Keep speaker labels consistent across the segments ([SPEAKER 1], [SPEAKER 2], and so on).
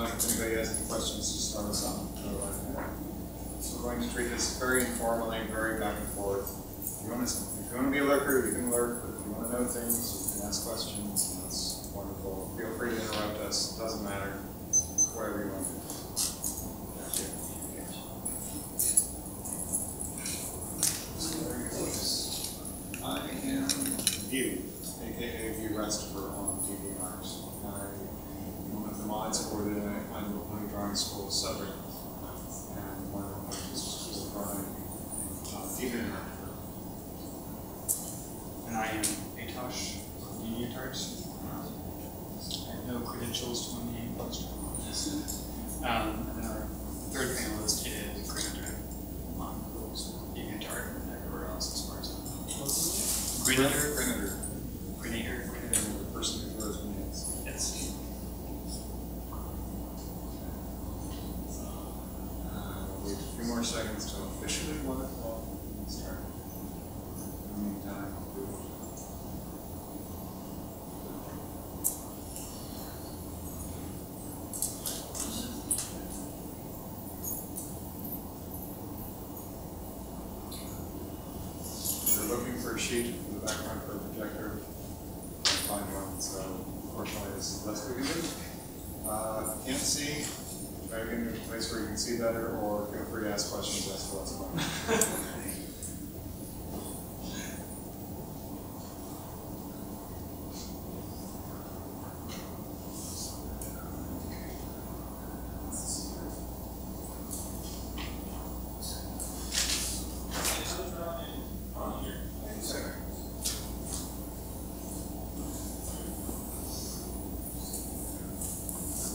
[SPEAKER 1] if anybody has any questions, just throw us on. So we're going to treat this very informally, very back and forth. If you want to be a lurker, you can lurk, but if you want to know things, you can ask questions, and that's wonderful. Feel free to interrupt us, it doesn't matter, whatever you want to do. I am View, aka View Restford on DVRs. I'm one of the mods for the annual Pony Drawing School subreddit, and one of the artists is drawing DeviantArt.
[SPEAKER 2] And I am Atosh from DeviantArt. I have no credentials to win the poster. And then our third panelist is Greenator on DeviantArt and everywhere else as far as I know. Greenator.
[SPEAKER 1] The person who throws grenades.
[SPEAKER 2] Yes.
[SPEAKER 1] We'll wait a few more seconds to officially start. In the meantime, we're looking for a sheet for the background for a projector. Find one, so unfortunately this is the best we can do. Can't see, try to get into a place where you can see better, or feel free to ask questions as to what's going on.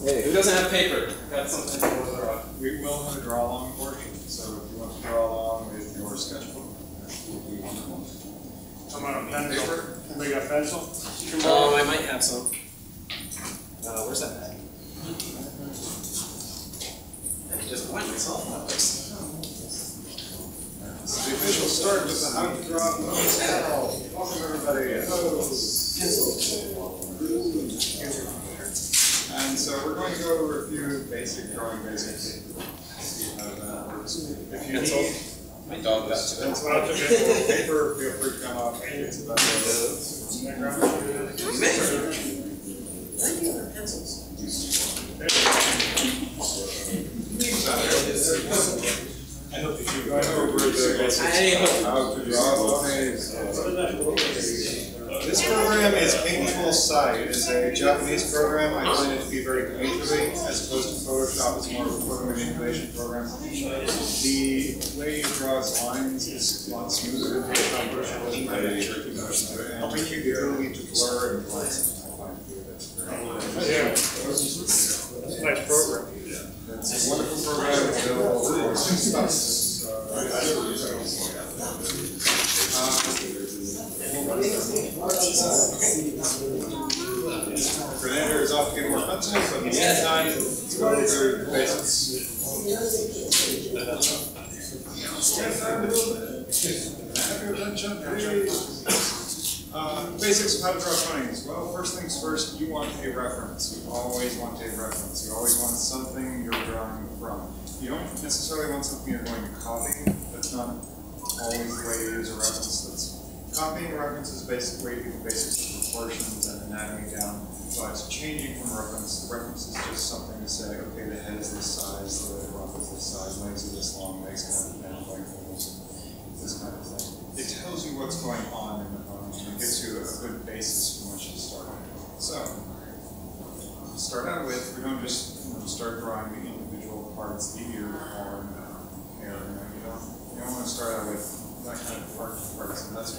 [SPEAKER 3] Hey, who doesn't have paper? Got something to draw.
[SPEAKER 1] We will have a draw along portion, so if you want to draw along with your sketchbook, that would be wonderful.
[SPEAKER 4] Come on, a pencil. Anybody got a pencil?
[SPEAKER 3] Oh, I might have some. Where's that bag? I just went myself that place.
[SPEAKER 1] This is the official start with the How to Draw Ponies panel. Welcome everybody. And so we're going to go over a few basic drawing basics. See how that works. If you need
[SPEAKER 3] My dog got to
[SPEAKER 1] pencil or paper, feel free to come up. It's about
[SPEAKER 3] pencils.
[SPEAKER 1] I hope that you go over the basics how to draw ponies. This program is Ponyville site. It's a Japanese program. I find it to be very painterly as opposed to Photoshop. It's more of a photo manipulation program. The way it draws lines is a lot smoother than Photoshop. And when you ability to blur and blend, I find it
[SPEAKER 4] Yeah. It's a nice program.
[SPEAKER 1] It's a wonderful program. It's available for $6. Fernando is off to get more pencils, but in the meantime, let's go over the basics. Basics of how to draw ponies. Well, first things first, you want a reference. You always want a reference. You always want something you're drawing from. You don't necessarily want something you're going to copy. That's not always the way to use a reference. Copying a reference is a basic way to get the basics of proportions and anatomy down, but changing from reference, the reference is just something to say, okay, the head is this size, the rump is this size, legs are this long, legs kind of bend like this kind of thing. It tells you what's going on in the pony, and it gives you a good basis from which to start. So, to start out with, we don't just start drawing the individual parts, the ear, horn, hair. You don't want to start out with that kind of parts, and that's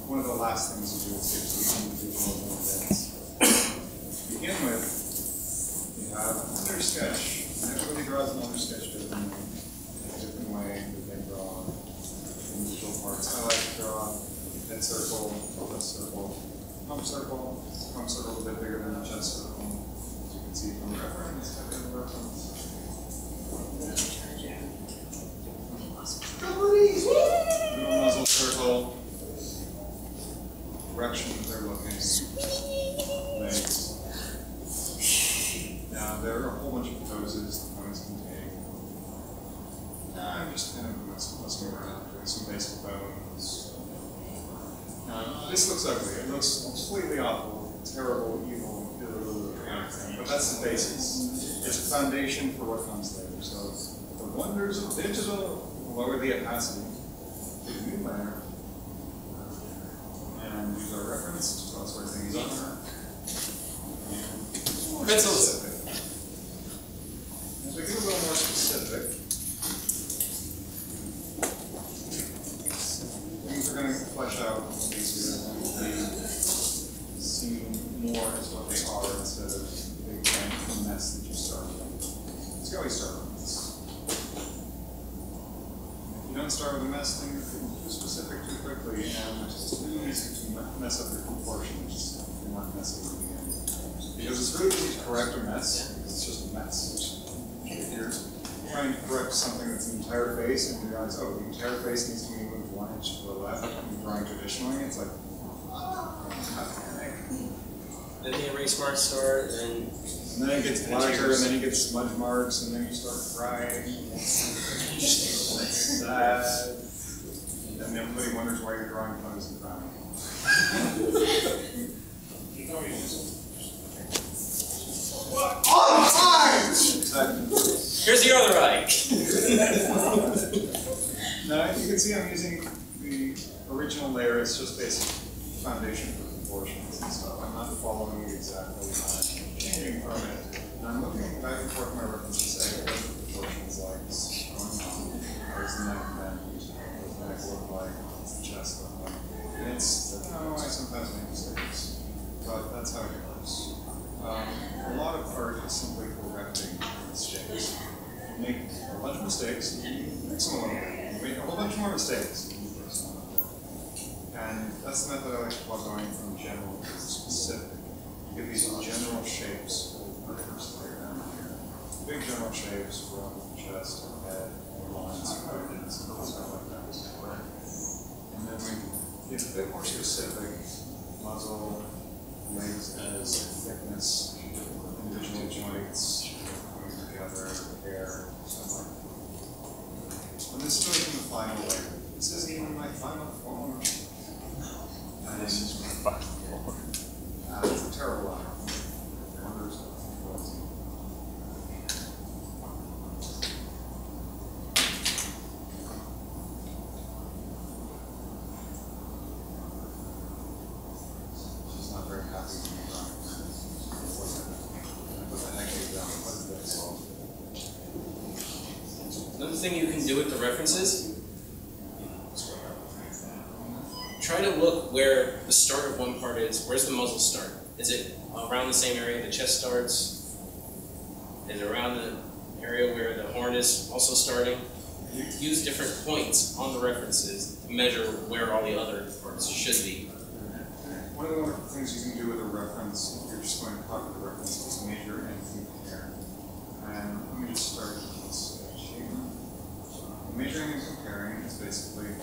[SPEAKER 1] one of the last things you do is get to the individual movements. To begin with, you have under sketch. Everybody draws an under sketch different way that they draw individual parts. I like to draw head circle, chest circle, pump circle a bit bigger than the chest circle. As you can see from the reference, type of reference. Middle muzzle circle, direction that they're looking, legs, down There are a whole bunch of poses the ponies can take. I'm just kind of messing around, doing some basic bones. This looks ugly. It looks completely awful, terrible, evil, kind of thing. But that's the basis. It's a foundation for what comes later. So the wonders of digital lower the opacity to the new layer. And use our reference to tell us where things are. And
[SPEAKER 3] Pencils.
[SPEAKER 1] As we get a little more specific, things are going to flesh out easier and be seen more as what they are instead of the big giant mess that you start with. Let's go always start with a mess. If you don't start with a mess, then you're too specific too quickly, and it's too easy to mess up your proportions if you're not messy at the beginning. Because it's really easy to correct a mess, because it's just a mess. If you're trying to correct something that's the entire face, and you realize, oh, the entire face needs to be moved 1 inch to the left, and you're drawing traditionally, it's like,
[SPEAKER 3] Then the erase marks start, and
[SPEAKER 1] then it gets blacker, and then you get smudge marks, and then you start crying. It's sad. And everybody wonders why you're drawing ponies and crying. All time!
[SPEAKER 3] here's the other eye.
[SPEAKER 1] Now, you can see I'm using the original layer. It's just basic foundation for proportions and stuff. I'm not following it exactly. I'm changing from it. And I'm looking back and forth my reference to say, what are the proportions like? What's going on? How's the neck bend? What does the neck look like? What's the chest look like? And it's, I sometimes make mistakes. But that's how it goes. A lot of art is simply correcting mistakes. You make a bunch of mistakes, you fix them a little bit. You make a whole bunch more mistakes, you fix them a little bit. And that's the method I like to call going from general to specific. You get these general shapes for the first layer down here. Big general shapes from chest and head, lines, and stuff like that. And then we get a bit more specific, muzzle, legs as thickness, individual joints, coming together, hair, stuff like that. And this is really from the final layer. This isn't even my final form. And it's a terrible line. Wonders of quality. She's not very happy when you're drawing. What the heck is that? What is that solve?
[SPEAKER 3] Another thing you can do with the references, try to look where the start of one part is. Where's the muzzle start? Is it around the same area the chest starts? Is it around the area where the horn is also starting? Use different points on the references to measure where all the other parts should be.
[SPEAKER 1] One of the wonderful things you can do with a reference, if you're just going to copy the reference, is measure and compare. And let me just start with this sheet. Measuring and comparing is basically, you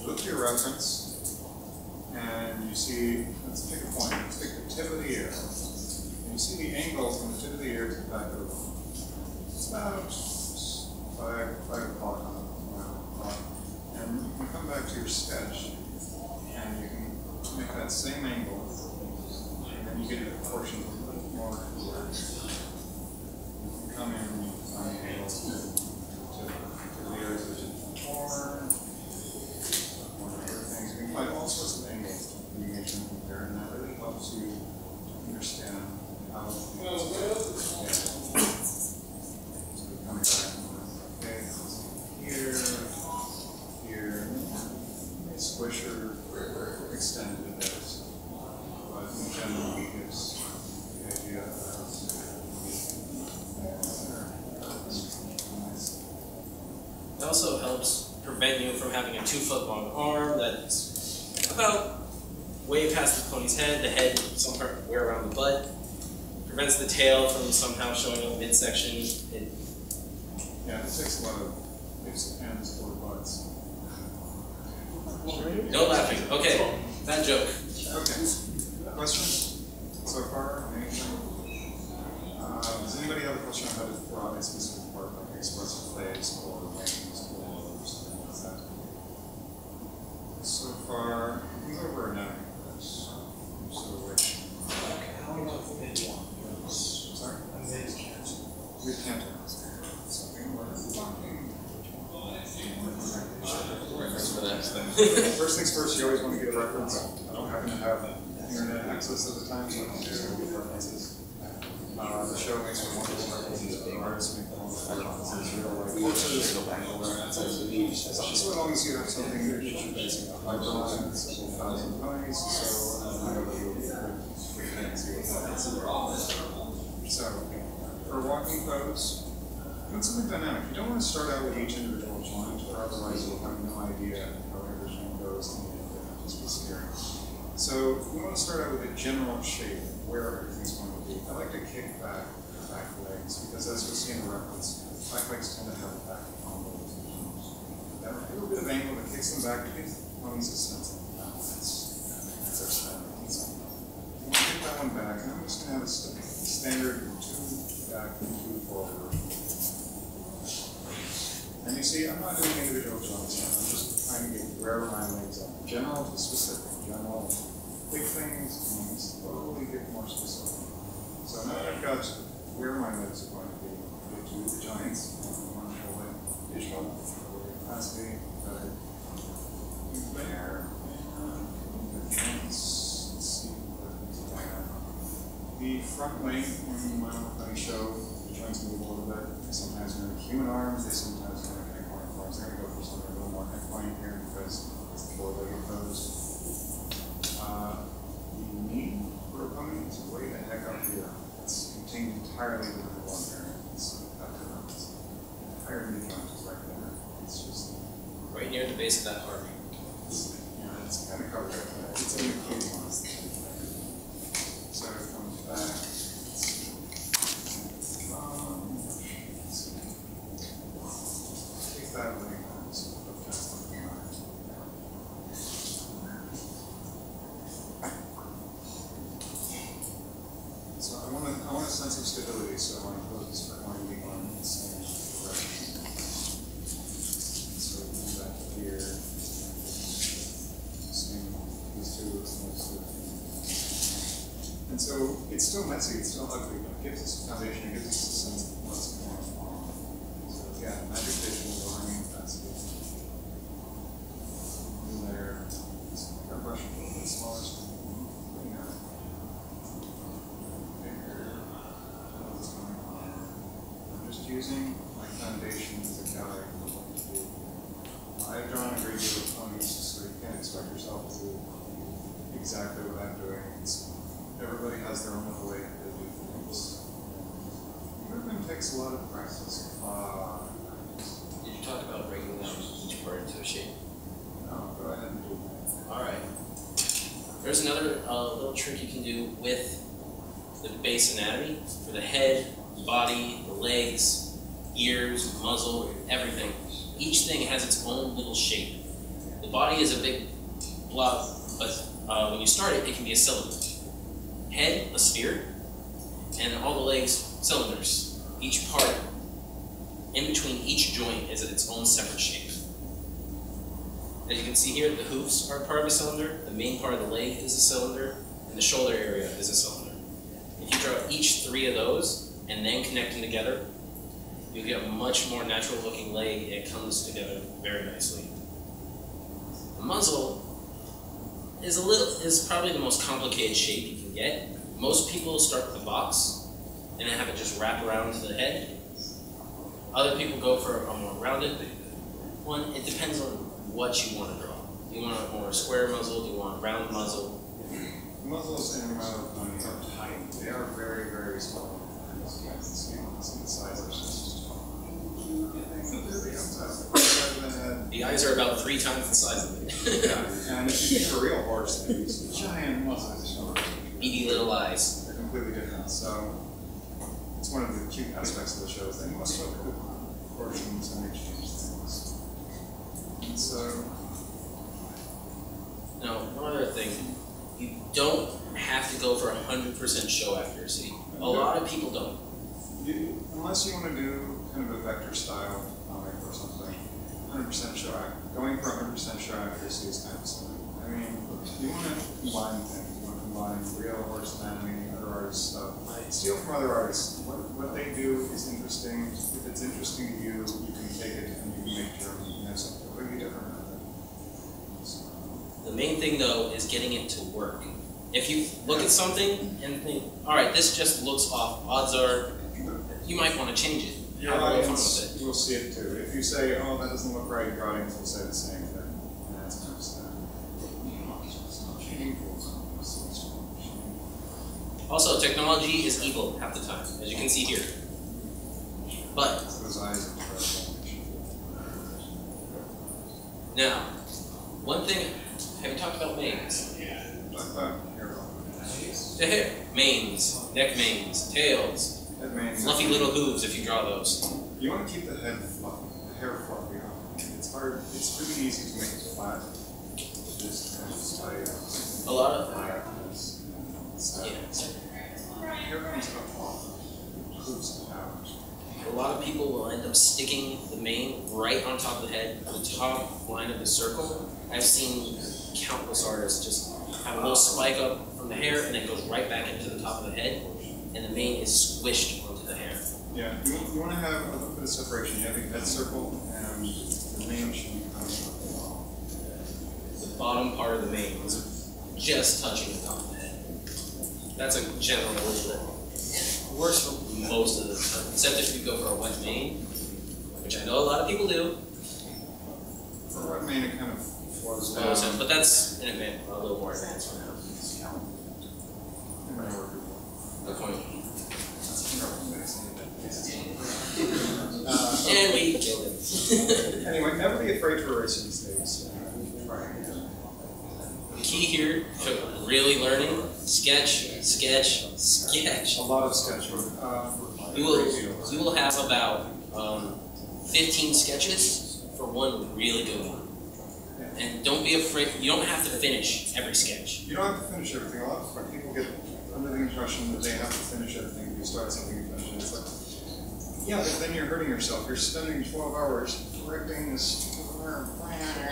[SPEAKER 1] look at your reference, and you see, let's pick a point, let's pick the tip of the ear. And you see the angle from the tip of the ear to the back of the bone. It's about 5 o'clock on the clock. And you can come back to your sketch, and you can make that same angle, and then you get a proportion a little more correct. You can come in and find the angle to the ears, which is more other things. You can find all sorts of angles when you measure and compare, and that really helps you understand how things So coming back, okay, here, squisher, extended a bit, but in general he gives the idea of
[SPEAKER 3] It also helps prevent you from having a 2-foot long arm that's about way past the pony's head, the head somewhere around the butt. Prevents the tail from somehow showing up midsection.
[SPEAKER 1] Yeah, it takes a lot of ifs, ands, or buts.
[SPEAKER 3] No laughing. Okay, bad joke.
[SPEAKER 1] Okay. Questions so far? Anything? Does anybody have a question? try to throw out a specific part like expressive legs or wings or something like that. So far, we go over anatomy first. So which?
[SPEAKER 5] How about the big one?
[SPEAKER 1] Sorry?
[SPEAKER 5] Amazing cancer.
[SPEAKER 1] We can't. So we're talking.
[SPEAKER 3] Reference for that.
[SPEAKER 1] First things first, you always want to get a reference. I don't happen to have internet access at the time, so I don't do references. The show makes for wonderful references. The artists make wonderful references. Real life courses, so long as you have something that you should base on. I've drawn a simple 1,000 ponies, so I know that you'll be quick and see what's that. So, for walking pose, doing something dynamic. You don't want to start out with each individual joint, or otherwise you'll have no idea how everything goes and it'll just be scary. So we want to start out with a general shape of where everything's going to be. I like to kick back the back legs because as you'll see in the reference, back legs tend to have a back combo. That a little bit of angle that kicks them back gives ponies a sense of balance. That's our style. So you want to kick that one back, and I'm just going to have a standard 2 back and 2 forward. And you see, I'm not doing individual joints now. I'm just trying to get wherever my legs are. General to specific. General, big things, and slowly get more specific. So now that I've got where my legs are going to be, get to the joints. I want to hold it visual, capacity, there, and the joints. Let's see what is there. The front leg, when my own show, the joints move a little bit. Sometimes they're human arms, they sometimes are like equine forms. They're going to go for something a little more equine here because it's the 4-legged pose. The knee for a pony is way the heck up here. It's contained entirely within the one area. It's the entire knee joint is right there. It's just
[SPEAKER 3] Right near the base of that artery.
[SPEAKER 1] It's kind of covered right there. It's in the cutie one. So it comes back. That leg has up just like that. So I want a sense of stability, so my poses are going to be on the same direction. So come back here. Same these two. And so it's still messy, it's still ugly, but it gives us a foundation, it gives us a sense of what's going on. So yeah, magic visual. There, our brush a little bit smaller, so bring out bigger. What's going on? I'm just using my foundation as a guide for what to do. I've drawn a great deal of ponies, so you can't expect yourself to do exactly what I'm doing. Everybody has their own way to do things. Movement takes a lot of practice.
[SPEAKER 3] Did you talk about breaking down each part into a shape?
[SPEAKER 1] No, go ahead and do that.
[SPEAKER 3] Alright. There's another little trick you can do with the base anatomy for the head, the body, the legs, ears, muzzle, everything. Each thing has its own little shape. The body is a big blob, but when you start it, it can be a cylinder. Head, a sphere, and all the legs, cylinders. Each part, in between each joint, is its own separate shape. As you can see here, the hoofs are part of a cylinder, the main part of the leg is a cylinder, and the shoulder area is a cylinder. If you draw each 3 of those, and then connect them together, you get a much more natural looking leg. It comes together very nicely. The muzzle is probably the most complicated shape you can get. Most people start with a box, and then have it just wrap around to the head. Other people go for a more rounded one. It depends on what you want to draw. Do you want a more square muzzle? Do you want a round muzzle?
[SPEAKER 1] Muzzles and ponies are tiny. They are very, very small. You guys can see the size of it.
[SPEAKER 3] The eyes are about 3 times the size of it.
[SPEAKER 1] Yeah, and if you think a real horse, these giant muzzles,
[SPEAKER 3] Beady little eyes.
[SPEAKER 1] They're completely different. So it's one of the cute aspects of the show is they must look good proportions and exchange things. And so
[SPEAKER 3] now, one other thing, you don't have to go for 100% show accuracy. A lot of people don't.
[SPEAKER 1] unless you want to do kind of a vector style comic or something, 100% show going for 100% show accuracy is kind of silly. I mean, you want to combine things. You want to combine real artist anatomy, other artists stuff. Steal from other artists. What they do is interesting. If it's interesting to you, you can take it and you can make your own, something completely different out of it. So,
[SPEAKER 3] The main thing though is getting it to work. If you look at something and think, all right, this just looks off, odds are you might want to change it.
[SPEAKER 1] your audience will see it too. If you say, oh, that doesn't look right, your audience will say the same thing. And that's kind of sad.
[SPEAKER 3] Also, technology is evil half the time, as you can see here. But
[SPEAKER 1] Those eyes are incredible.
[SPEAKER 3] now, one thing, have you talked about manes? The hair, manes, neck manes, tails, fluffy little hooves if you draw those.
[SPEAKER 1] You want to keep the head fluffy, the hair fluffy. It's hard. It's pretty easy to make it flat. Just kind of tight.
[SPEAKER 3] A lot of
[SPEAKER 1] Hair comes up off. Hooves out.
[SPEAKER 3] A lot of people will end up sticking the mane right on top of the head, on the top line of the circle. I've seen countless artists just have a little spike up from the hair and then goes right back into the top of the head, and the mane is squished onto the hair.
[SPEAKER 1] Yeah, you want to have a little bit of separation. You have the head circle, and the mane should be coming up.
[SPEAKER 3] The bottom part of the mane is just touching the top of the head. That's a general rule that works for most of the time, except if you go for a wet mane, which I know a lot of people do.
[SPEAKER 1] For a wet mane, it kind of flows down.
[SPEAKER 3] But that's a little more advanced for now. The point. And we killed it.
[SPEAKER 1] Anyway, never be afraid to erase these things.
[SPEAKER 3] The key here to really learning, sketch, sketch, sketch.
[SPEAKER 1] A lot of sketching.
[SPEAKER 3] You will have about 15 sketches for one really good one. And don't be afraid, you don't have to finish every sketch.
[SPEAKER 1] You don't have to finish everything. A lot of people get under the impression that they have to finish everything. If you start something, you finish it. It's like, yeah, but then you're hurting yourself. You're spending 12 hours correcting this.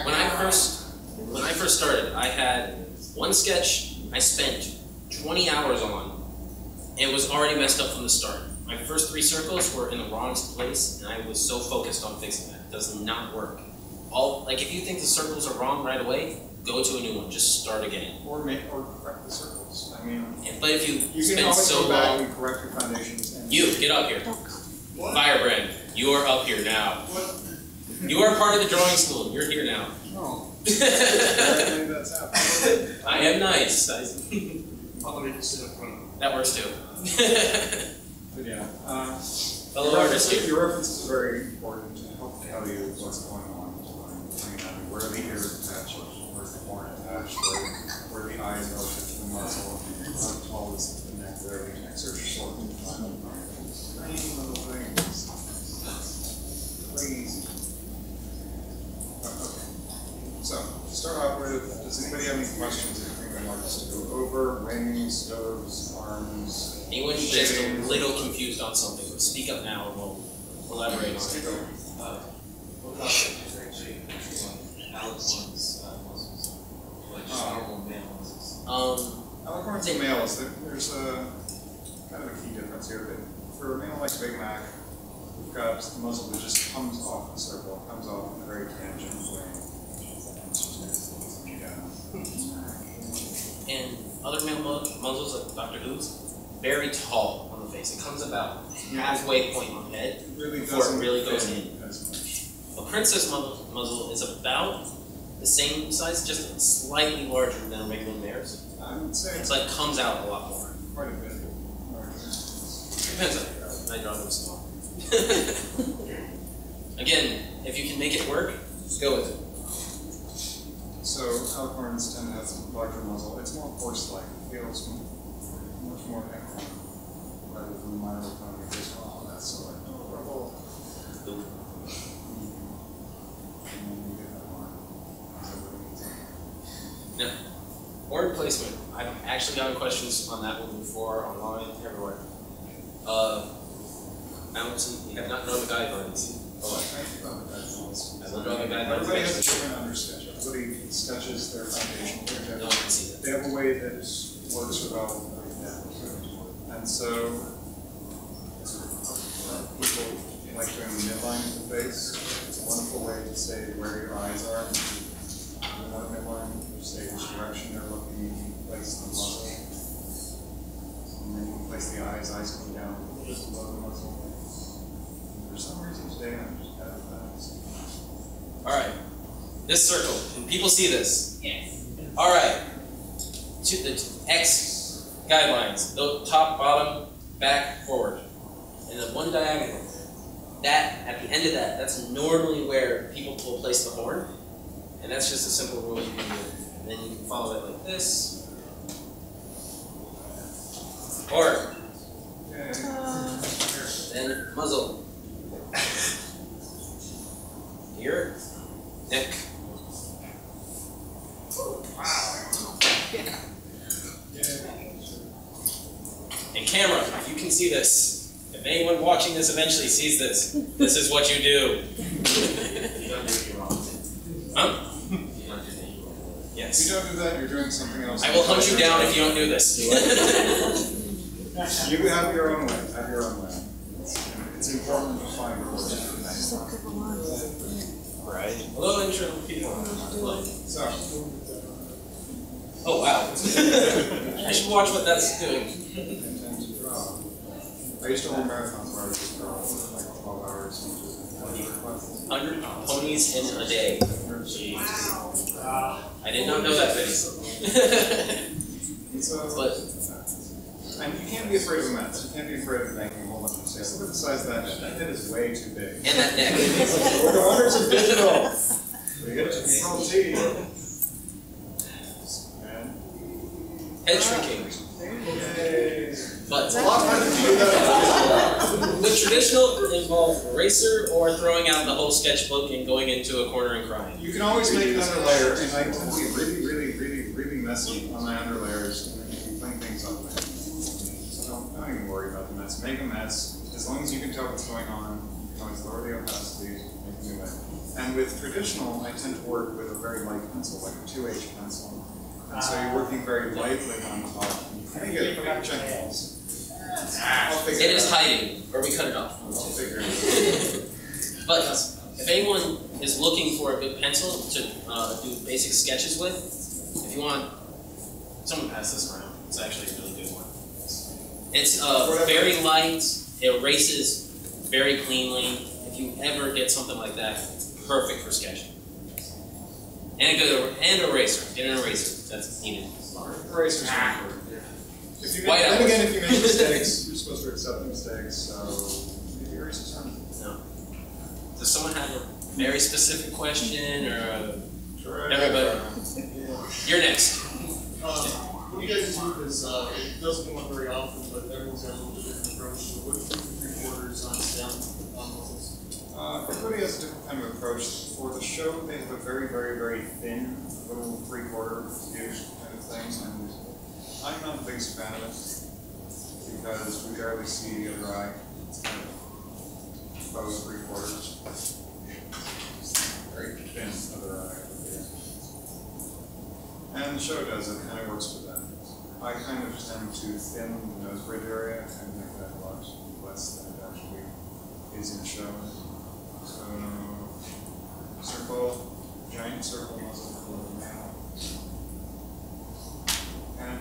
[SPEAKER 3] When I first started, I had one sketch I spent 20 hours on. It was already messed up from the start. My first 3 circles were in the wrong place, and I was so focused on fixing that. It does not work. If you think the circles are wrong right away, go to a new one. Just start again.
[SPEAKER 1] Or correct the circles. I mean,
[SPEAKER 3] but if you
[SPEAKER 1] can
[SPEAKER 3] spend
[SPEAKER 1] always
[SPEAKER 3] so
[SPEAKER 1] go back
[SPEAKER 3] long,
[SPEAKER 1] and correct your foundations. And
[SPEAKER 3] get up here.
[SPEAKER 1] What?
[SPEAKER 3] Firebrand, you are up here now.
[SPEAKER 1] What?
[SPEAKER 3] You are part of the drawing school. You're here now.
[SPEAKER 1] No. Apparently that's happening.
[SPEAKER 3] I am nice.
[SPEAKER 4] I'll let me just sit up front.
[SPEAKER 3] That works too.
[SPEAKER 1] But yeah.
[SPEAKER 3] Fellow artists here.
[SPEAKER 1] Your references are very important to help tell you what's going on. Where the ear is attached, where the horn attached, where the eyes relative to the muzzle, how tall is the neck there, the necks are short and fine. Tiny little things. Please. Okay. So, to start off with, does anybody have any questions or anything they want us to go over? Wings, stoves, arms?
[SPEAKER 3] Anyone who's just a little confused on something, speak up now and we'll elaborate on it.
[SPEAKER 5] Alicorn's muscles, like just normal male muscles.
[SPEAKER 1] Alicorns and males, there's a kind of a key difference here. That for a male like Big Mac, we've got the muzzle that just comes off the circle, comes off in a very tangent way.
[SPEAKER 3] And other male muzzles, like Dr. Who's, very tall on the face. It comes about halfway point on the head before it really goes in. A princess muzzle is about the same size, just slightly larger than regular mares.
[SPEAKER 1] I would say
[SPEAKER 3] It's like comes out a lot more.
[SPEAKER 1] quite a bit.
[SPEAKER 3] Depends on your I draw them small. Again, if you can make it work, just go with it.
[SPEAKER 1] So alicorns tend to have some larger muzzle. It's more horse-like. It feels much more equine rather than My Little Pony. Just, oh, that's so adorable.
[SPEAKER 3] Now, word placement. I've actually gotten questions on that one before, online, everywhere. You have not known the guidelines. Oh, I will draw the guidelines.
[SPEAKER 1] Everybody has a different undersketch. Everybody sketches their foundation.
[SPEAKER 3] No one can see that.
[SPEAKER 1] They have a way that works with all of them. And so, people like doing the midline of the face. It's a wonderful way to say where your eyes are. Another midline, you say which direction they're looking, you can place the muzzle. And then you can place the eyes come down just below the muzzle. For some reason today, I'm just bad at that.
[SPEAKER 3] Alright. This circle. Can people see this?
[SPEAKER 6] Yes.
[SPEAKER 3] Alright. To the X guidelines. The top, bottom, back, forward. And then one diagonal. That, at the end of that, that's normally where people will place the horn. And that's just a simple rule you can do. And then you can follow it like this. Or, then muzzle. Ear, neck. And camera, if you can see this, if anyone watching this eventually sees this, this is what you do. Huh? Yes.
[SPEAKER 1] If you don't do that, you're doing something else.
[SPEAKER 3] I will hunt you down if you don't do this.
[SPEAKER 1] You have your own way. Have your own way. It's important to find a way.
[SPEAKER 3] Right. Hello, intro people.
[SPEAKER 1] So,
[SPEAKER 3] oh wow. I should watch what that's doing.
[SPEAKER 1] intend to draw. I used to run marathons where I would just draw for like 12 hours and just
[SPEAKER 3] 100 ponies in a day. I did not know that, Vinny.
[SPEAKER 1] And you can't be afraid of a mess. You can't be afraid of making a whole bunch of mistakes. Look at the size of that head. That head is way too big.
[SPEAKER 3] And that neck.
[SPEAKER 1] We're the wonders of digital. We get to Control T. And
[SPEAKER 3] Head shrinking.
[SPEAKER 1] yay.
[SPEAKER 3] But
[SPEAKER 1] A lot harder to do that.
[SPEAKER 3] the traditional involve eraser or throwing out the whole sketchbook and going into a corner and crying.
[SPEAKER 1] You can always make another layer, and I tend to be really messy on my underlayers, and then you can clean things up there. So don't even worry about the mess. Make a mess. As long as you can tell what's going on, you can always lower the opacity, make a new layer. And with traditional, I tend to work with a very light pencil, like a 2H pencil. And so you're working very lightly on top. I think it check.
[SPEAKER 3] It is hiding, or we cut it off.
[SPEAKER 1] I'll figure it out.
[SPEAKER 3] But if anyone is looking for a good pencil to do basic sketches with, if you want, someone pass this around. It's actually a really good one. It's very light, it erases very cleanly. If you ever get something like that, perfect for sketching. And a good eraser. Get an eraser. That's needed.
[SPEAKER 1] Erasers are important. If you
[SPEAKER 3] White
[SPEAKER 1] then
[SPEAKER 3] hours.
[SPEAKER 1] again, if you make mistakes, you're supposed to accept mistakes, so maybe erasers aren't.
[SPEAKER 3] No. Does someone have a very specific question or
[SPEAKER 1] Sure.
[SPEAKER 3] everybody? You're next.
[SPEAKER 7] What you guys do is, it doesn't come up very often, but everyone's got a little bit different approach. So what do you 3/4 on stem muscles?
[SPEAKER 1] Everybody has a different kind of approach. For the show, they have a very thin little 3/4-ish kind of thing, and I'm not the biggest fan of it because we barely see the other eye. It's kind of close 3/4. Very thin other eye. And the show does it, and it works for them. I kind of tend to thin the nose bridge area and make that a lot less than it actually is in the show. So, circle, giant circle muzzle for the male. And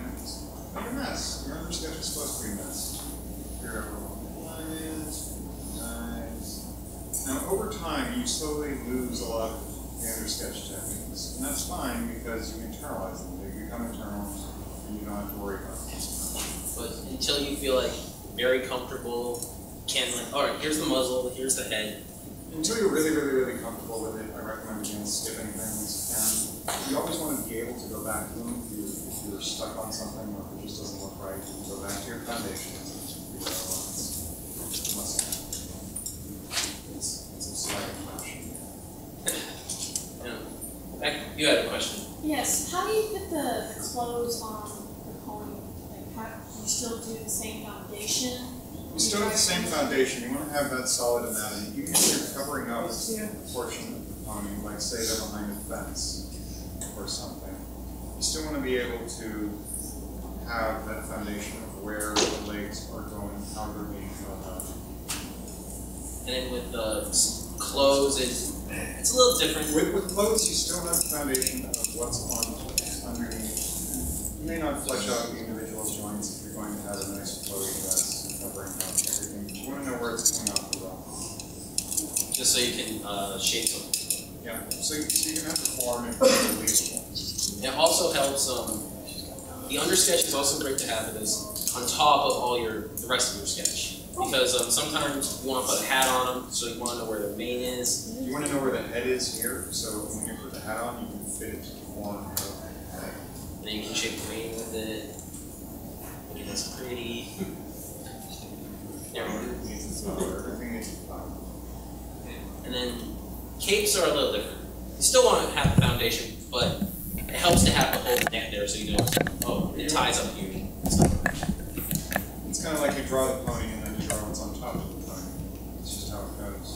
[SPEAKER 1] make a mess. Your undersketch is supposed to be a mess. Here, lines, eyes. Now, over time, you slowly lose a lot of the undersketch techniques. And that's fine because you internalize them. They become internal and you don't have to worry about them.
[SPEAKER 3] But until you feel like very comfortable, can like, all right, here's the muzzle, here's the head.
[SPEAKER 1] Until you're really comfortable with it, I recommend against skipping things. And you always want to be able to go back to them if you're stuck on something or if it just doesn't look right. You can go back to your foundation. It's a slight fashion.
[SPEAKER 3] You had a question.
[SPEAKER 6] Yes. How do you put the clothes on the pony? Like, how do you still do the same foundation,
[SPEAKER 1] You still have the same foundation. You want to have that solid anatomy. Even if you're covering up a portion of the pony, like say they're behind a fence or something, you still want to be able to have that foundation of where the legs are going, how they're being held up.
[SPEAKER 3] And then with the clothes, it's a little different.
[SPEAKER 1] With clothes, you still have the foundation of what's on underneath. You may not flesh out the individual joints if you're going to have a nice flowy dress covering up everything. You want to know where it's coming off the rock.
[SPEAKER 3] Just so you can shape something.
[SPEAKER 1] Yeah, so you can have the form and believable.
[SPEAKER 3] It also helps, the undersketch is also great to have this on top of all the rest of your sketch. Because sometimes you want to put a hat on them, so you want to know where their mane is.
[SPEAKER 1] You want to know where the head is here, so when you put the hat on, you can fit it to the form of the head.
[SPEAKER 3] And then you can shape the mane with it. Make it nice and pretty.
[SPEAKER 1] Everything needs a flower, everything needs a flower.
[SPEAKER 3] And then capes are a little different. You still want to have the foundation, but it helps to have the whole neck there so you don't, oh, it ties up here.
[SPEAKER 1] It's kind of like you draw the pony and then you draw what's on top of the pony. It's just how it goes.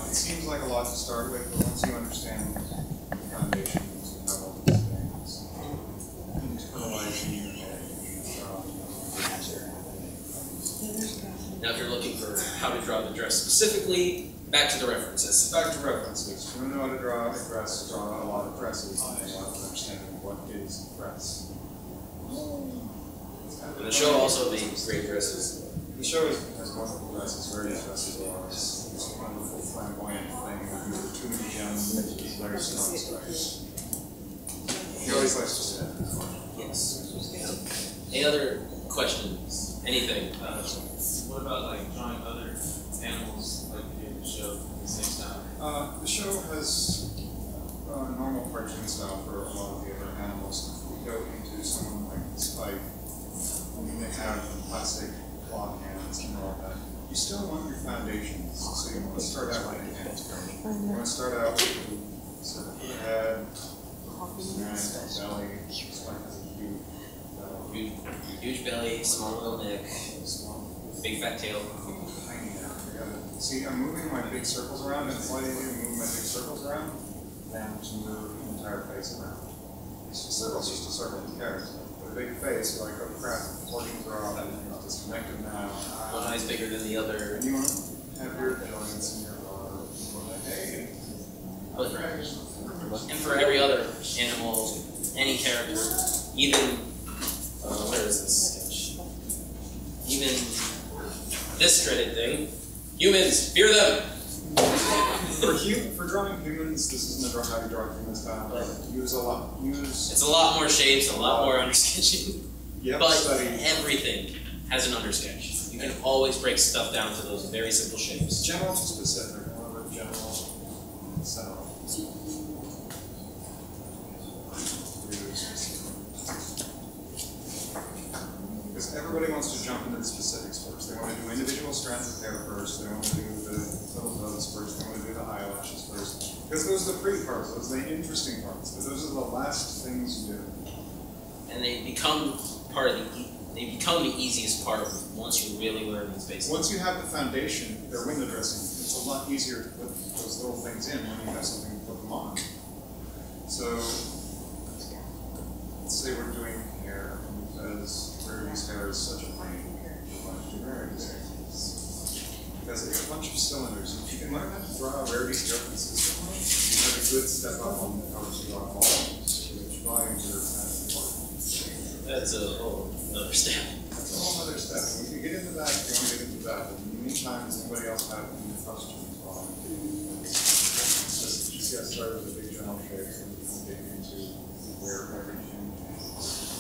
[SPEAKER 1] It seems like a lot to start with, but once you understand the foundation, you have all these things internalized in your head.
[SPEAKER 3] Now if you're looking for how to draw the dress specifically, back to the references.
[SPEAKER 1] Back to references. You know how to draw a dress, draw a lot of dresses, and then you have an understanding of what is a dress.
[SPEAKER 3] And the show also made great dresses.
[SPEAKER 1] The show has wonderful dresses, various dresses are. It's a wonderful flamboyant thing with too many gems and very strong stripes. He always likes to say that.
[SPEAKER 3] Yes. Any other questions? Anything?
[SPEAKER 5] What about like drawing other animals like you did in the show at the same time?
[SPEAKER 1] The show has normal cartoon style for a lot of the other animals. If we go into someone like Spike, I mean, they have plastic claw hands and all that. You still want your foundations, so you want to start out like a hand. You want to start out with sort of the head, neck, belly. Spike has a
[SPEAKER 3] Huge belly, small little neck, big fat tail.
[SPEAKER 1] Tiny now. See, I'm moving my big circles around, and why do you move my big circles around? Then to move the entire face around. Circle's just a circle, who cares? With a big face, you're like, oh crap, portions are off, disconnected now.
[SPEAKER 3] One eye's bigger than the other.
[SPEAKER 1] And you want to have your joints in your lower, hey.
[SPEAKER 3] And for every other animal, any character, even, where is this sketch? Even this dreaded thing, humans, fear them!
[SPEAKER 1] For drawing humans, this isn't how you draw humans down, but use a lot.
[SPEAKER 3] It's a lot more shapes, a lot more undersketching. But everything has an undersketch. You can always break stuff down to those very simple shapes.
[SPEAKER 1] General to specific, however, general so. Because everybody wants to jump into the specifics first. They want to do individual strands of hair first. They want to do the little bows first. They want to do the eyelashes first. Because those are the pretty parts. Those are the interesting parts. But those are the last things you do.
[SPEAKER 3] And they become part of they become the easiest part once you really learn these basics.
[SPEAKER 1] Once you have the foundation, their window dressing, it's a lot easier to put those little things in when you have something to put them on. So, let's say we're doing hair, because Rarity's hair is such a pain. We want to do Rarity's hair. Because it's a bunch of cylinders. If you can learn how to draw Rarity's hair consistently, you have a good step up on how to draw volumes, which volumes are kind of important.
[SPEAKER 3] That's a whole other step.
[SPEAKER 1] That's a whole other step. When you get into that, you want to get into that. But in the meantime, does anybody else have any questions on just get started with a big general shape and we can get into where everything is.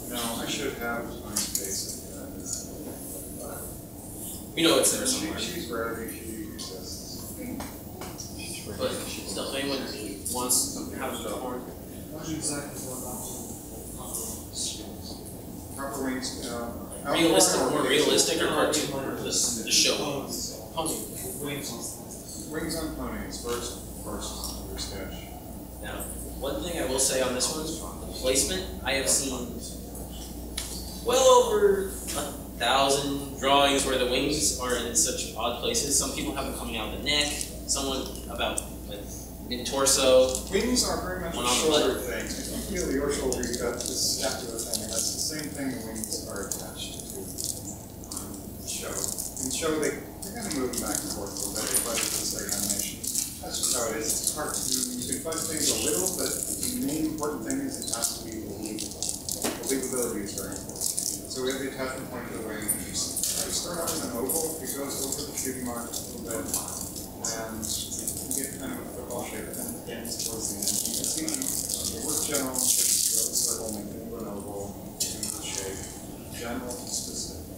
[SPEAKER 1] No, I should have my face in that.
[SPEAKER 3] We know it's there somewhere.
[SPEAKER 1] She's Rarity, she exists.
[SPEAKER 3] But still, if anyone wants to have a horn,
[SPEAKER 1] Proper wings,
[SPEAKER 3] more realistic or cartoon? The show. Pony.
[SPEAKER 1] Wings on ponies, first your sketch.
[SPEAKER 3] Now, one thing I will say on this one, the placement, I have seen well over 1,000 drawings where the wings are in such odd places. Some people have them coming out of the neck, someone about like mid-torso.
[SPEAKER 1] Wings are very much
[SPEAKER 3] One
[SPEAKER 1] a
[SPEAKER 3] on the
[SPEAKER 1] shoulder thing. If you feel your shoulder, you've got this scapular thing, and that's the same thing the wings are attached to show. In show, they're kind of moving back and forth a little bit, but it's the same animation. That's just how it is. It's hard to do. You can fudge things a little, but the main important thing is it has to be believable. Believability is very important. So we have the attachment point to the wing. You start out with an oval. It goes over the shooting mark a little bit, and you get kind of a football shape, and then it ends towards the end. You can see the word general, it's a circle, make it into an oval, into the shape, general to specific.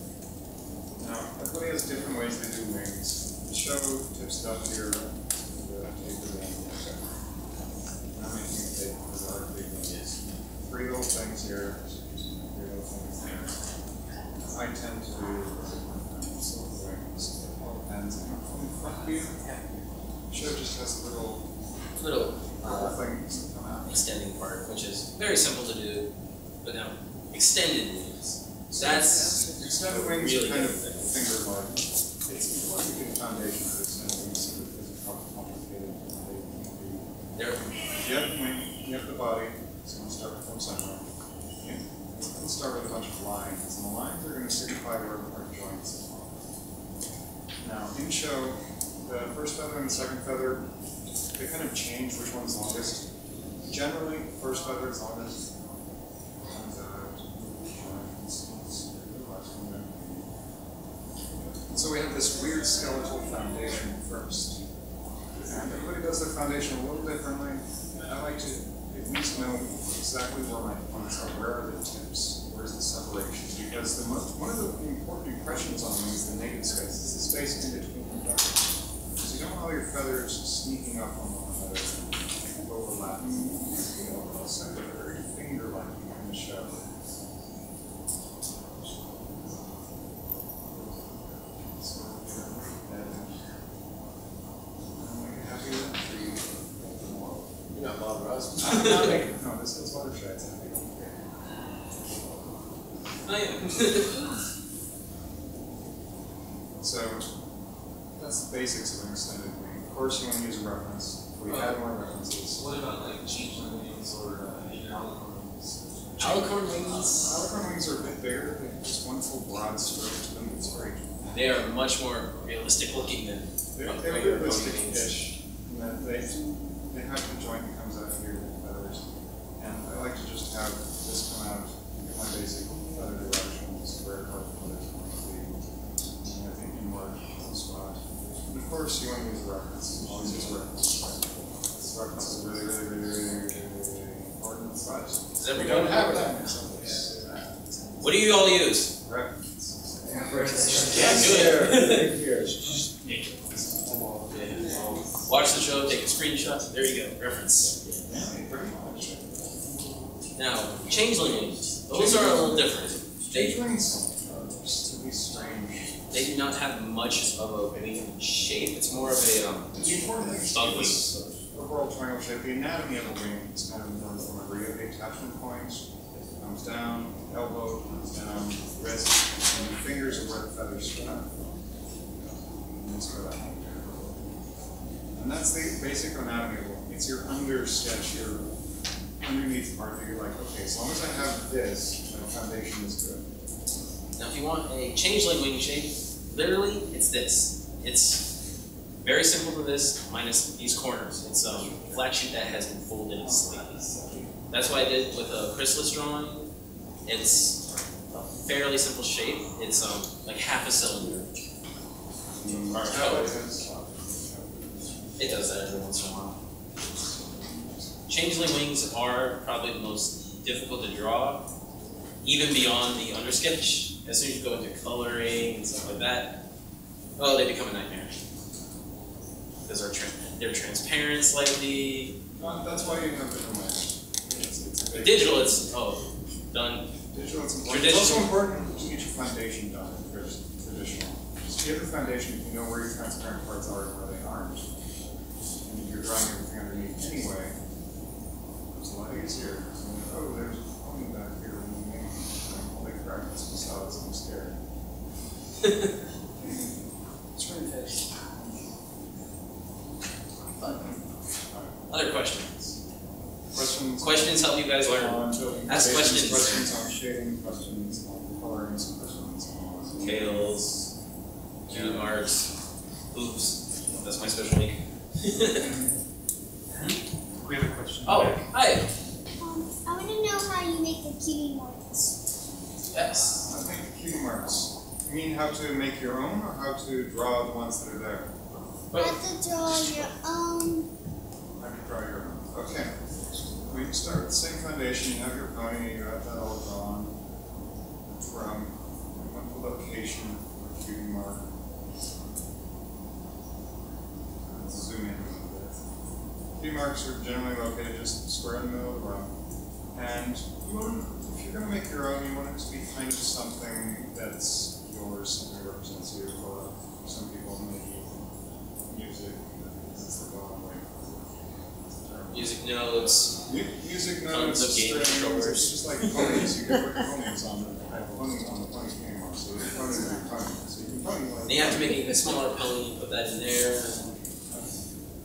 [SPEAKER 1] Now, everybody has different ways they do wings. The show tips it up here, the tape to the end. I'm making a tape because our big one is 3 little things here, 3 little things there. I tend to do silver wings. It all depends on the front view. The show just has little things that come out.
[SPEAKER 3] Extending part, which is very simple to do, but now extended wings. That's
[SPEAKER 1] Extended wings
[SPEAKER 3] really
[SPEAKER 1] are kind of
[SPEAKER 3] good.
[SPEAKER 1] finger-like. It's important to get a foundation for extended wings because it's complicated.
[SPEAKER 3] There.
[SPEAKER 1] You have the wing, you have the body, so you start from somewhere. Let's start with a bunch of lines, and the lines are going to signify where our joints are. Now, in show, the first feather and the second feather, they kind of change which one's longest. Generally, first feather is longest. And so we have this weird skeletal foundation first. And everybody does their foundation a little differently. I like to at least know exactly where my points are. Where are the tips? Where's the separation? Because one of the important impressions on them is the negative space. It's the space in between the feathers. Because you don't want all your feathers sneaking up on one another and overlapping. You know, also very finger-like in the show. No, this is watersheds.
[SPEAKER 3] Oh yeah.
[SPEAKER 1] So that's the basics of an extended wing. Of course, you want to use a reference. We add more references.
[SPEAKER 5] What about like changeling wings or alicorn wings?
[SPEAKER 3] Alicorn wings.
[SPEAKER 1] Alicorn wings are a bit bigger. They have just one full broad stroke to them. It's great.
[SPEAKER 3] They are much more realistic looking than
[SPEAKER 1] They're realistic-ish. In that they have the joint that comes out here with the feathers. And I like to just have this come out in my basic feather direction, square part feathers going to be. And I think inward spot. And of course, you want to use a reference. Always use a reference. This reference is really important. But we don't have it in some place.
[SPEAKER 3] What do you all use?
[SPEAKER 1] Reference.
[SPEAKER 3] Watch the show, take a screenshot. There you go, reference.
[SPEAKER 1] Pretty much.
[SPEAKER 3] Now, changeling wings. Those are a little different.
[SPEAKER 1] Changelings are just to be strange.
[SPEAKER 3] They do not have much of a wing shape. It's more of a
[SPEAKER 1] The important thing is
[SPEAKER 3] bug
[SPEAKER 1] to
[SPEAKER 3] wing.
[SPEAKER 1] this overall triangle shape. The anatomy of a wing is kind of known from a rear. The attachment points comes down, elbow comes down, wrist, and your fingers are where the feathers spread out from. And that's where that one goes. And that's the basic anatomy of a wing. It's your under sketch, your underneath part that you're like, okay, as long as I have this, my foundation is good.
[SPEAKER 3] Now, if you want a changeling wing shape, literally, it's this. It's very simple to this, minus these corners. It's a flat sheet that has been folded slightly. That's what I did with a chrysalis drawing. It's a fairly simple shape. It's like half a cylinder. Or how it does that every once in a while. Changeling wings are probably the most difficult to draw, even beyond the undersketch. As soon as you go into coloring and stuff like that, oh, they become a nightmare. Because they're transparent slightly.
[SPEAKER 1] That's why you have different ways. It's a big
[SPEAKER 3] Digital, it's, done.
[SPEAKER 1] Digital, it's important. It's also important to get your foundation done first, traditional. Just get the foundation if you know where your transparent parts are and where they aren't. And if you're drawing everything underneath anyway, it's a lot easier. Oh, there's a pony back here. Holy crap, this was how I'm scared.
[SPEAKER 3] Turn face. Other questions? Questions help you guys learn. Ask questions.
[SPEAKER 1] Questions on shading, questions on colorings, questions on
[SPEAKER 3] Tails, Jude marks, hooves. That's my special week.
[SPEAKER 2] We have a question.
[SPEAKER 3] Oh, hi.
[SPEAKER 6] I want to know how you make the cutie marks.
[SPEAKER 3] Yes.
[SPEAKER 1] I think cutie marks. You mean how to make your own or how to draw the ones that are there?
[SPEAKER 6] How to draw your own.
[SPEAKER 1] How to draw your own. Okay. We start with the same foundation. You have your pony, you have that all drawn. From the location for the cutie mark. Let's zoom in a little bit. Cutie marks are generally located just square in the middle of the room. And you want, if you're going to make your own, you want it to be kind of something that's yours, something that represents you. For some people, maybe music. That's the going way.
[SPEAKER 3] Music notes.
[SPEAKER 1] Music
[SPEAKER 3] Tons
[SPEAKER 1] notes,
[SPEAKER 3] of game
[SPEAKER 1] strings.
[SPEAKER 3] controllers.
[SPEAKER 1] It's just like ponies. You can put ponies on the pony game on. So your pony is your pony. So you can pony like.
[SPEAKER 3] And you have to make a smaller pony, put that in there.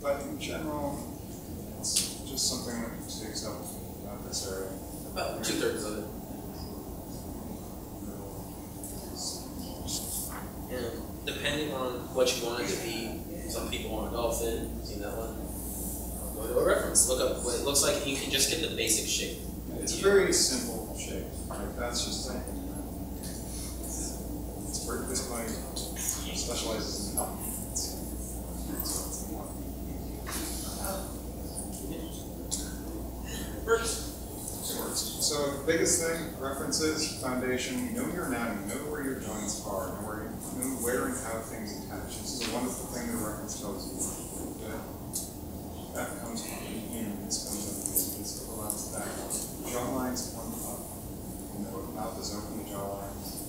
[SPEAKER 1] But in general, it's just something that takes up this area.
[SPEAKER 3] About 2/3 of it. And depending on what you want it to be, some people want a dolphin. Seen that one? Go to a reference. Look up what it looks like. You can just get the basic shape.
[SPEAKER 1] It's a very simple shape. Like that's just like it's where this pony specializes in elephants.
[SPEAKER 3] First.
[SPEAKER 1] So the biggest thing, references, foundation, know your anatomy, know where your joints are, know where and how things attach. This is a wonderful thing that a reference tells you. That comes in, this comes up here, this overlaps back. Jaw lines come up. And the mouth is open, the jaw lines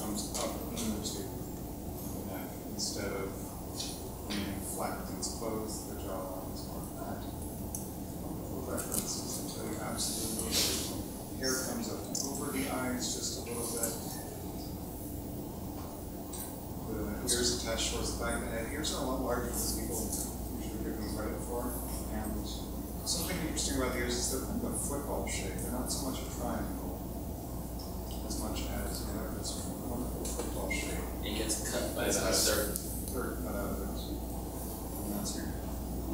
[SPEAKER 1] comes up into the neck instead of being flat and it's closed, the jaw lines are back. References until you absolutely hair comes up over the eyes just a little bit. The ears attached towards the back of the head. Ears are a lot larger than people usually give them credit for. And something interesting about the ears is they're kind of a football shape. They're not so much a triangle as much as it's a wonderful football shape.
[SPEAKER 3] It gets cut by about a third.
[SPEAKER 1] Third cut out of it. And that's your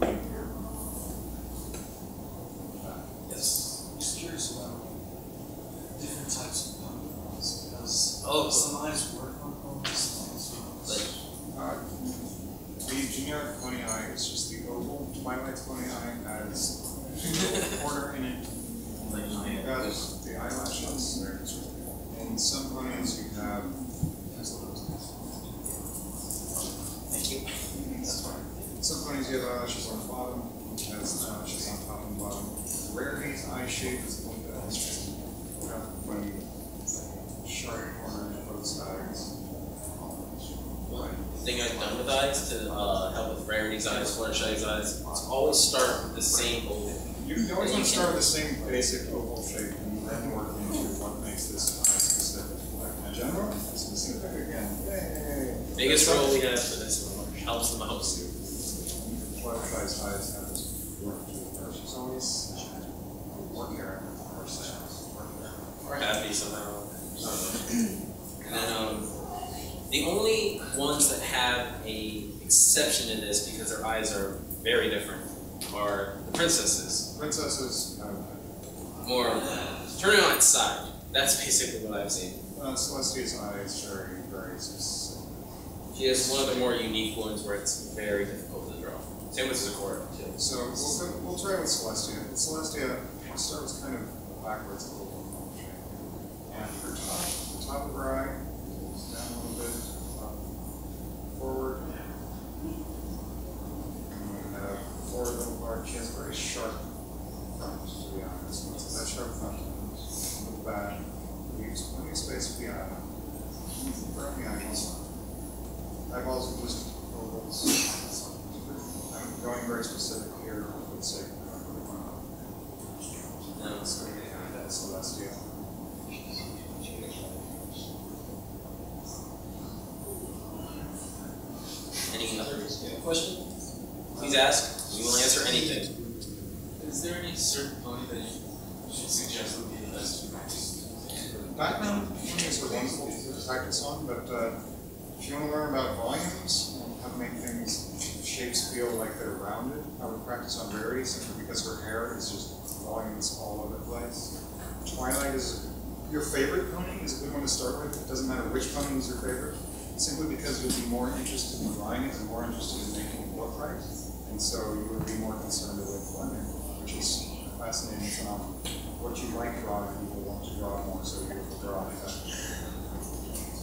[SPEAKER 1] here.
[SPEAKER 3] Yes.
[SPEAKER 4] I'm just curious about different types of ponies because
[SPEAKER 3] some
[SPEAKER 4] eyes work on ponies, some eyes
[SPEAKER 1] The generic pony eye is just the oval. Twilight's pony eye has a quarter in it. You've got the eyelashes there. In some ponies you have.
[SPEAKER 3] Thank you.
[SPEAKER 1] That's fine. Some ponies you have eyelashes on the bottom, has eyelashes on top and bottom. Rarity's eye shape is a little bit when sharp corner of both sides.
[SPEAKER 3] One thing I've done with eyes to help with Rarity's eyes, Fluttershy's eyes, is always start with the same oval.
[SPEAKER 1] You always want to start with the same basic oval shape and then work into what makes this eye specific. Like in general, specific again. Yay!
[SPEAKER 3] Biggest role we have for this one helps the most.
[SPEAKER 1] Fluttershy's eyes have this work to her. She's always work here or sales.
[SPEAKER 3] Or happy somehow. And then the only ones that have a exception in this because their eyes are very different are the princesses.
[SPEAKER 1] Princesses
[SPEAKER 3] More turning on its side. That's basically what I've seen.
[SPEAKER 1] Celestia's eye is very, very specific.
[SPEAKER 3] She has one of the more unique ones where it's very difficult to draw. Same with Zecora too.
[SPEAKER 1] So we'll try with Celestia. Celestia starts kind of backwards a little bit. And her the top of her eye goes down a little bit, forward. And we have forward little part. She has a very sharp front to the eye. So that sharp front on the back leaves plenty of space for the eye. For the eyeballs. Eyeballs are just ovals. I'm going very specific here for the sake of so that's Celestia.
[SPEAKER 3] Any other question? Please ask. We will answer anything.
[SPEAKER 5] Is there any certain pony that you should suggest would be the best to practice?
[SPEAKER 1] Background ponies are wonderful to practice on, but if you want to learn about volumes and how to make things, shapes feel like they're rounded, I would practice on Rarity simply because her hair is just volumes all over the place. Twilight is your favorite pony is a good one to start with. It doesn't matter which pony is your favorite, simply because you'll be more interested in drawing it and more interested in making it look right, and so you would be more concerned with blending, which is a fascinating phenomenon. What you like drawing, people want to draw more, so you will draw it better.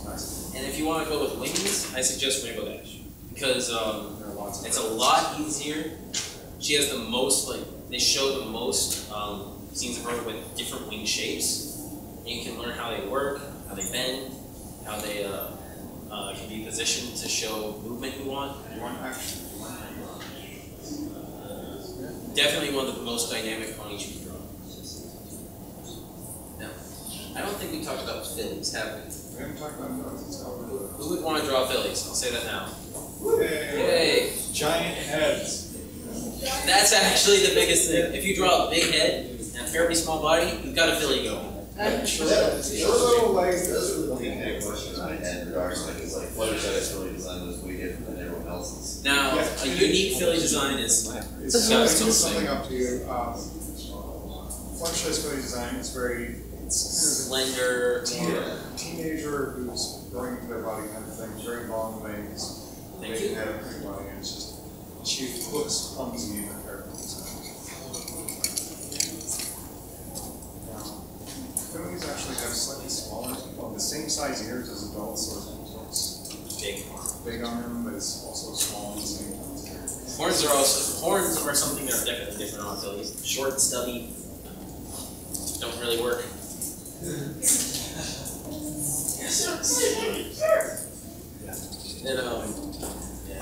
[SPEAKER 1] Nice.
[SPEAKER 3] And if you want to go with wings, I suggest Rainbow Dash. Because
[SPEAKER 1] There are lots of
[SPEAKER 3] it's a
[SPEAKER 1] colors.
[SPEAKER 3] lot easier. She has the most, they show the most scenes of her with different wing shapes. And you can learn how they work, how they bend, how they can be positioned to show movement you want.
[SPEAKER 1] You want action.
[SPEAKER 3] Definitely one of the most dynamic ponies you can draw. Now, I don't think we talked about fillies, have we?
[SPEAKER 1] We haven't talked about noses.
[SPEAKER 3] Who would want to draw fillies? I'll say that now.
[SPEAKER 1] Yay!
[SPEAKER 3] Yay!
[SPEAKER 1] Giant heads.
[SPEAKER 3] That's actually the biggest thing. If you draw a big head and a fairly small body, you've got a filly going.
[SPEAKER 1] Short little legs.
[SPEAKER 8] Those are the only kind of questions I had in regards to like Fluttershy's filly design was way different than everyone else's.
[SPEAKER 3] Now,
[SPEAKER 1] Yeah.
[SPEAKER 3] a unique filly design is
[SPEAKER 1] It's
[SPEAKER 3] got
[SPEAKER 1] something,
[SPEAKER 3] its
[SPEAKER 1] something
[SPEAKER 3] own
[SPEAKER 1] up to you. Fluttershy's filly design is very, it's
[SPEAKER 3] slender, more.
[SPEAKER 1] teenager who's growing into their body kind of thing, very long legs,
[SPEAKER 3] Thank
[SPEAKER 1] big
[SPEAKER 3] you.
[SPEAKER 1] head, big body, and it's just, she looks clumsy in her character design. Now, fillies actually have slightly smaller, well, the same size ears as adults, so it's
[SPEAKER 3] Big.
[SPEAKER 1] big on them, but it's also small at the same time.
[SPEAKER 3] Horns are something that are definitely different on fillies. Short and stubby, don't really work. And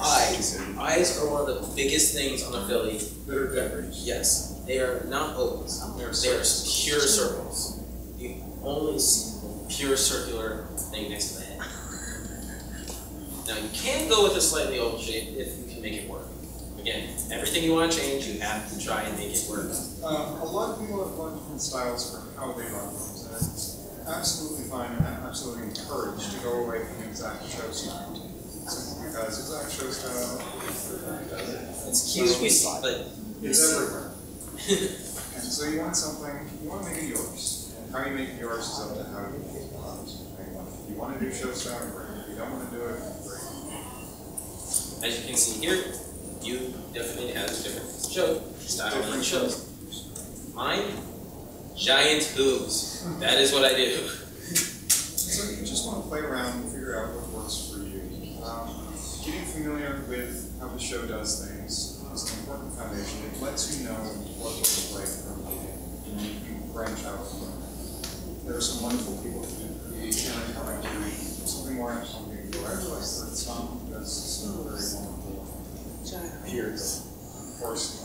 [SPEAKER 3] eyes. Eyes are one of the biggest things on a filly.
[SPEAKER 1] That are different.
[SPEAKER 3] Yes, they are not ovals. They are pure circles. You only see pure circular thing next to the head. Now you can go with a slightly oval shape if you can make it work. Again, everything you want to change, you have to try and make it work.
[SPEAKER 1] A lot of people have a lot of different styles for how they run things, and it's absolutely fine and absolutely encouraged to go away from the exact show style. Simply because exact show style,
[SPEAKER 3] It's cute, but
[SPEAKER 1] it's everywhere. And so you want something, you want to make it yours. And how you make it yours is up to how you make it yours. If you want to do show style, great. If you don't want to do it, great.
[SPEAKER 3] as you can see here, you definitely have a different show style and shows. Mine, giant hooves. That is what I do.
[SPEAKER 1] So you just want to play around and figure out what works for you. Getting familiar with how the show does things is an important foundation. It lets you know what looks right from the beginning. And you can branch out from there. There are some wonderful people who can come and do something more interesting. I realize that some does some very wonderful peers, of course.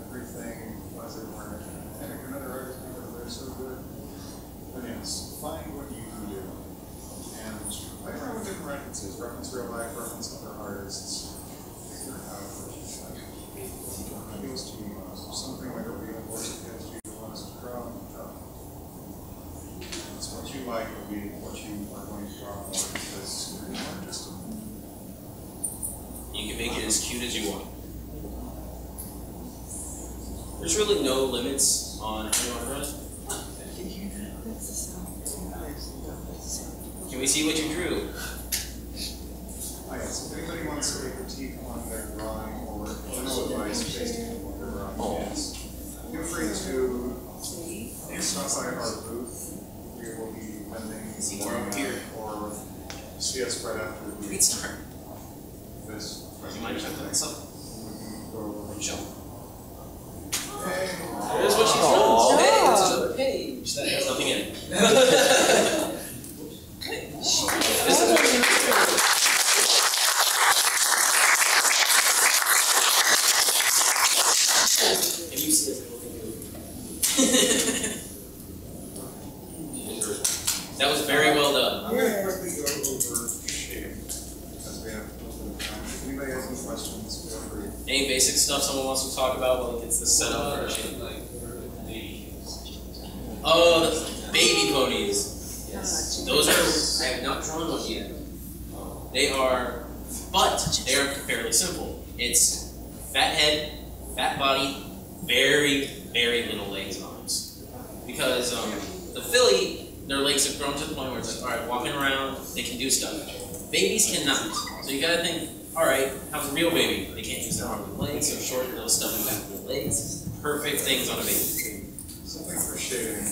[SPEAKER 1] Everything, as they were, and another artist because they're so good. But yes, find what you can do. And play around with different references. Reference real life, reference other artists. Figure out what you like. What appeals to you most. If something like a real horse appeals to you most, Crowne. It's what you like will be what you are going to draw more because you're more interested.
[SPEAKER 3] You can make it as cute as you want. There's really no limits on how you want to run it. Can we see what you drew?
[SPEAKER 1] Yes, if anybody wants a critique on their drawing or general advice based on what their drawing is, feel free to stop by our booth. We will be vending
[SPEAKER 3] More over here.
[SPEAKER 1] or see us right after the
[SPEAKER 3] Great start.
[SPEAKER 1] this.
[SPEAKER 3] Do you mind if I put this up?
[SPEAKER 1] We can go over and
[SPEAKER 3] Show.
[SPEAKER 1] Hey.
[SPEAKER 3] There's what she's drawn. Hey, it's another page that has nothing in it. This is what you If you see it, stuff someone wants to talk about while it gets this set up for shit?
[SPEAKER 5] Like,
[SPEAKER 3] Oh, the baby ponies. Yes. Those are, I have not drawn one yet. They are fairly simple. It's fat head, fat body, very, very little legs and arms. Because the filly, their legs have grown to the point where it's like, alright, walking around, they can do stuff. Babies cannot. So you gotta think, alright, how's a real baby? They can't use their arms and legs, so short, little stubby back with legs. Perfect things on a baby.
[SPEAKER 1] Something for shading.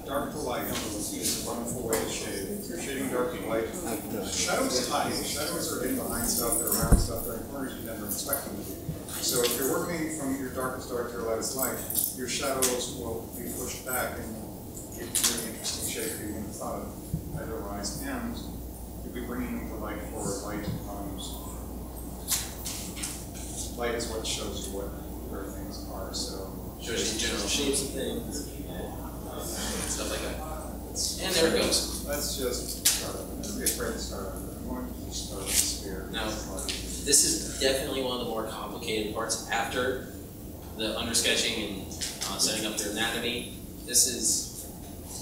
[SPEAKER 1] Dark to light is a wonderful way to shade. If you're shading dark to light, shadows hide. Shadows are hidden behind stuff, they're around stuff, they're in corners you never expect them to be. So if you're working from your darkest dark to your lightest light, your shadows will be pushed back and give you really interesting shape that you wouldn't have thought of otherwise. And you'll be bringing the light forward. Light is what shows you where things are. So
[SPEAKER 3] shows you general shapes of things. Stuff like that. And there it goes.
[SPEAKER 1] Let's just start with it. Don't be afraid to start with it. I'm going to start with the sphere.
[SPEAKER 3] Now, this is definitely one of the more complicated parts after the undersketching and setting up their anatomy. This is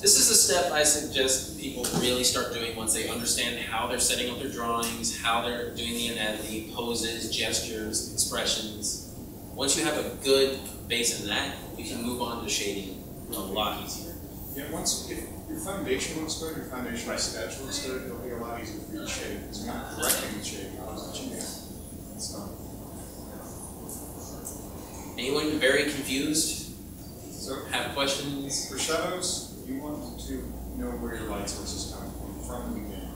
[SPEAKER 3] a step I suggest people really start doing once they understand how they're setting up their drawings, how they're doing the anatomy, poses, gestures, expressions. Once you have a good base in that, you can move on to shading a lot easier.
[SPEAKER 1] Yeah, if your foundation looks good, your foundation sketch looks good, it'll be a lot easier for you to shade because you're not correcting the shade, you're not cheating. So.
[SPEAKER 3] Anyone very confused?
[SPEAKER 1] So,
[SPEAKER 3] have questions?
[SPEAKER 1] For shadows, you want to know where your light source is coming from the beginning.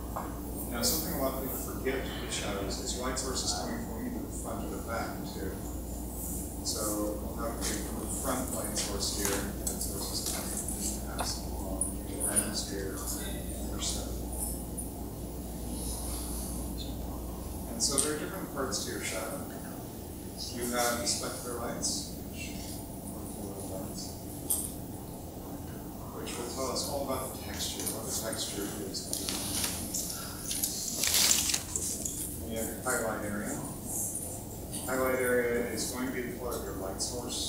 [SPEAKER 1] Now, something a lot of people forget with shadows is your light source is coming from either the front or the back, too. So, we'll have the front light source here, and light source is coming from the past along the atmosphere or so. And so, there are different parts to your shadow. You have the specular lights, which will tell us all about the texture, what the texture is. And you have your highlight area. Highlight area is going to be the color of your light source,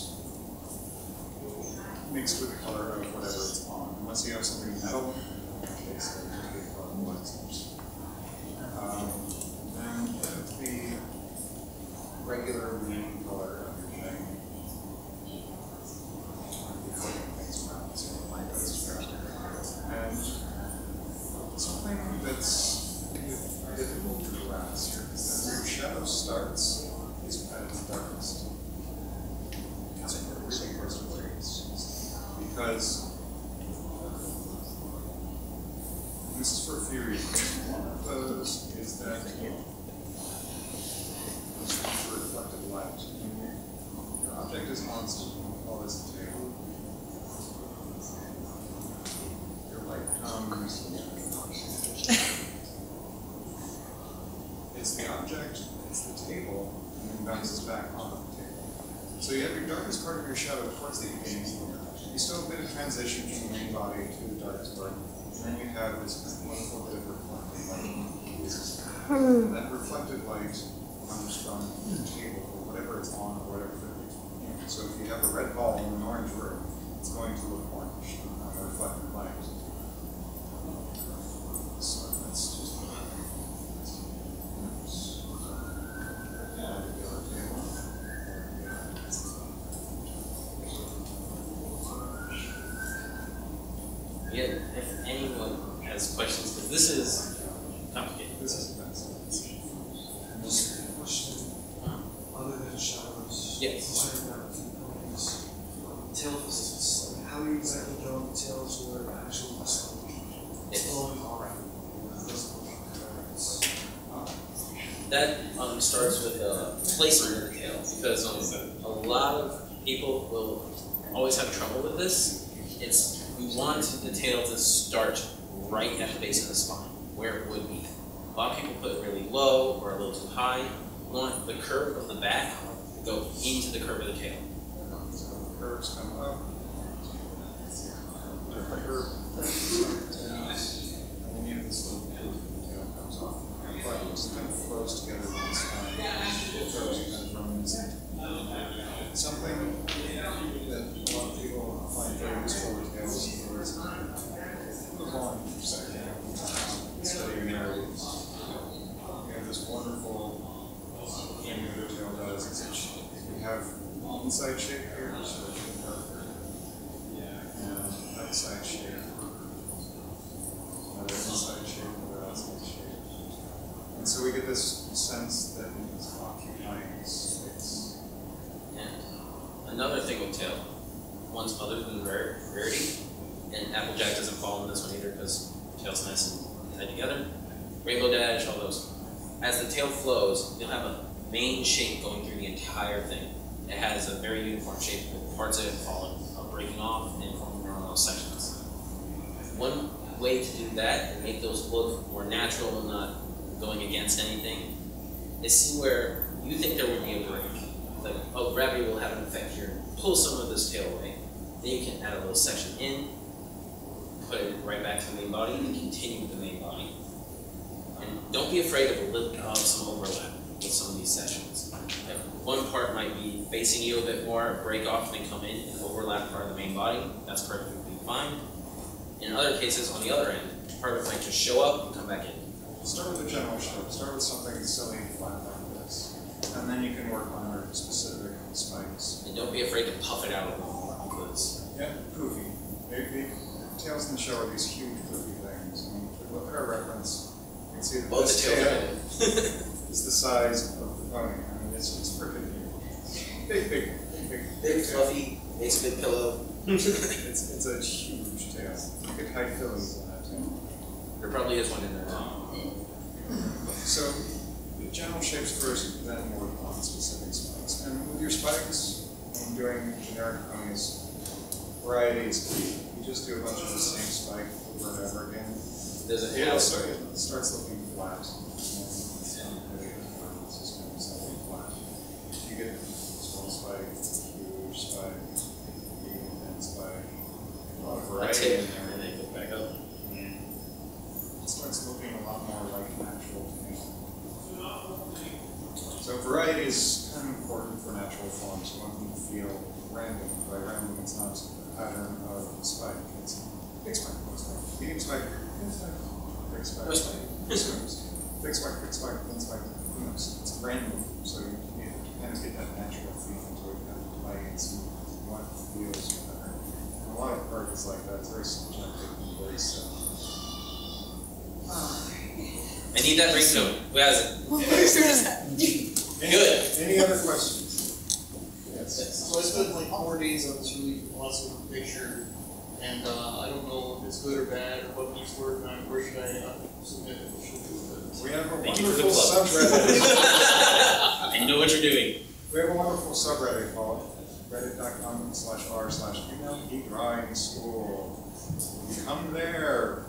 [SPEAKER 1] mixed with the color of whatever it's on. Unless you have something metal, in that case, it will be the color of the light source. Then the regular green color of your thing. And something that's difficult to grasp here is that where your shadow starts is at its darkest. It's really close to where it's because this is for a few reasons. One of those is that reflected light. Your object is constant. We call this a table. Your light comes. It's the object, it's the table, and then bounces back onto the table. So you have your darkest part of your shadow towards the beginning. You still have a bit of transition from the main body to the darkest part. And then you have this wonderful bit of reflected light. And that reflected light comes from the table, or whatever it's on, or whatever it is. So if you have a red ball in an orange room, it's going to look orange on a reflected light. So that's just
[SPEAKER 3] Yeah, if anyone has questions, because this is complicated.
[SPEAKER 1] This is the best.
[SPEAKER 4] Just a question. Other than shadows,
[SPEAKER 3] yes.
[SPEAKER 4] Tail physics. Like, how are you exactly drawing the tails or actual muscle?
[SPEAKER 3] Yes.
[SPEAKER 4] Flowing all right.
[SPEAKER 3] That starts with placement of the tail, because a lot of people will always have trouble with this. We want the tail to start right at the base of the spine, where it would be. A lot of people put it really low or a little too high. We want the curve of the back to go into the curve of the tail.
[SPEAKER 1] So the curves come up. The curve and then you have this little curve the tail comes off. But it's kind of flows together with the spine. The curves kind of run in. outside shape. Another inside shape, another outside shape. And so we get this sense that it's occupying space.
[SPEAKER 3] And another thing with tail, ones other than rarity, and Applejack doesn't fall in this one either because tail's nice and tied together. Rainbow Dash, all those. As the tail flows, you'll have a main shape going through the entire thing. It has a very uniform shape with parts of it falling, breaking off and forming their own little sections. One way to do that and make those look more natural and not going against anything is see where you think there would be a break. Like, oh, gravity will have an effect here. Pull some of this tail away. Then you can add a little section in, put it right back to the main body, and continue with the main body. And don't be afraid of some overlap with some of these sections. Like, one part might be facing you a bit more, break off and come in and overlap part of the main body. That's perfectly fine. In other cases, on the other end, part of it might just show up and come back in.
[SPEAKER 1] Start with a general shape. Start with something silly and flat like this. And then you can work on our specific spikes.
[SPEAKER 3] And don't be afraid to puff it out a little because...
[SPEAKER 1] Yeah, poofy. Maybe tails in the show are these huge poofy things. I mean, if we look at our reference, you can see that
[SPEAKER 3] both
[SPEAKER 1] this
[SPEAKER 3] the tail
[SPEAKER 1] tail is the size of the pony. I mean, it's freaking huge. Big
[SPEAKER 3] fluffy, makes a big pillow.
[SPEAKER 1] it's a huge tail. You could hide Phillies in that tail.
[SPEAKER 3] There probably is one in there.
[SPEAKER 1] So, the general shapes first, then work on specific spikes. And with your spikes, when doing generic ponies, variety is key. You just do a bunch of the same spike over and over again.
[SPEAKER 3] There's a
[SPEAKER 1] It starts looking flat. It's just going to be something flat. You get a small spike, huge spike, medium thin spike, a lot of variety in there.
[SPEAKER 3] And then go back up.
[SPEAKER 1] It starts looking a lot more like natural to me. So variety is kind of important for natural forms. You want them to feel random. By random, it's not a pattern of a spike. It's big spike, little spike, medium spike, thin spike, big spike,
[SPEAKER 3] No spike.
[SPEAKER 1] big spike, thin spike. You know, it's random, so you need to kind of get that natural feel into it, kind of play and see what feels better. And a lot of art is like that. It's very subjective and very simple.
[SPEAKER 3] I need that ringtone. Who has it? Good.
[SPEAKER 1] Any other questions? Yes.
[SPEAKER 7] So I spent like 4 days on this really awesome picture, and I don't know if it's good or bad or what needs work on. Where should I submit it?
[SPEAKER 1] We have a
[SPEAKER 3] Thank you for the
[SPEAKER 1] wonderful
[SPEAKER 3] plug.
[SPEAKER 1] subreddit.
[SPEAKER 3] I know what you're doing.
[SPEAKER 1] We have a wonderful subreddit called reddit.com/r/MLP Drawing School. You come there,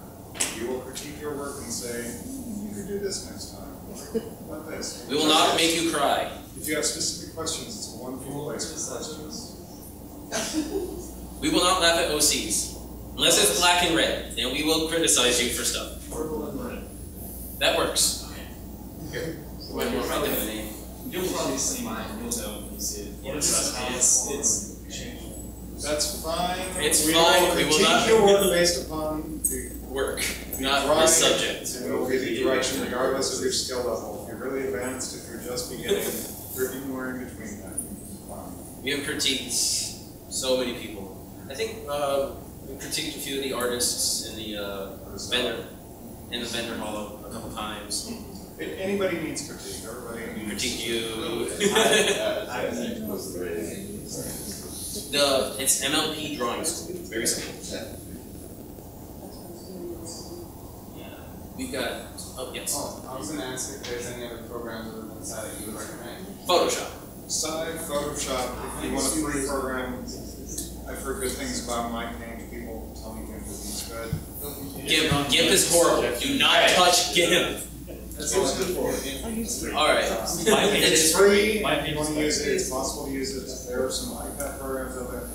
[SPEAKER 1] you will critique your work and say, you could do this next time. What this?
[SPEAKER 3] We will not make you cry.
[SPEAKER 1] If you have specific questions, it's a wonderful place for questions.
[SPEAKER 3] We will not laugh at OCs. Unless it's black and red, then we will criticize you for stuff.
[SPEAKER 7] Purple and red.
[SPEAKER 3] That works.
[SPEAKER 1] Okay.
[SPEAKER 3] One more right there, name.
[SPEAKER 5] You'll probably see mine. You'll know when you see it.
[SPEAKER 3] Yeah,
[SPEAKER 5] Trust me, it's
[SPEAKER 1] That's fine.
[SPEAKER 3] It's
[SPEAKER 1] we
[SPEAKER 3] fine.
[SPEAKER 1] Will
[SPEAKER 3] We will
[SPEAKER 1] critique
[SPEAKER 3] not-
[SPEAKER 1] your work based upon the
[SPEAKER 3] Work,
[SPEAKER 1] the
[SPEAKER 3] not
[SPEAKER 1] drawing,
[SPEAKER 3] the subject.
[SPEAKER 1] and it will be the direction regardless of your skill level. If you're really advanced, if you're just beginning, you're anywhere in between that.
[SPEAKER 3] We have critiqued so many people. I think we critiqued a few of the artists in the vendor hall a couple times.
[SPEAKER 1] Anybody needs critique. Everybody
[SPEAKER 3] We
[SPEAKER 1] needs.
[SPEAKER 3] critiqued you.
[SPEAKER 8] Most of the rating.
[SPEAKER 3] It's MLP Drawing School. Very simple. We've got. Oh yes.
[SPEAKER 9] Oh, I was gonna ask if there's any other programs other than that you would recommend.
[SPEAKER 3] Photoshop.
[SPEAKER 1] Side Photoshop. If you want a free program, I've heard good things about my paint. People tell me GIMP is good.
[SPEAKER 3] GIMP is horrible. Do not touch GIMP.
[SPEAKER 7] That's what it's good for.
[SPEAKER 3] All right.
[SPEAKER 1] It's free. If you want to use it, it's possible to use it. There are some iPad programs out there.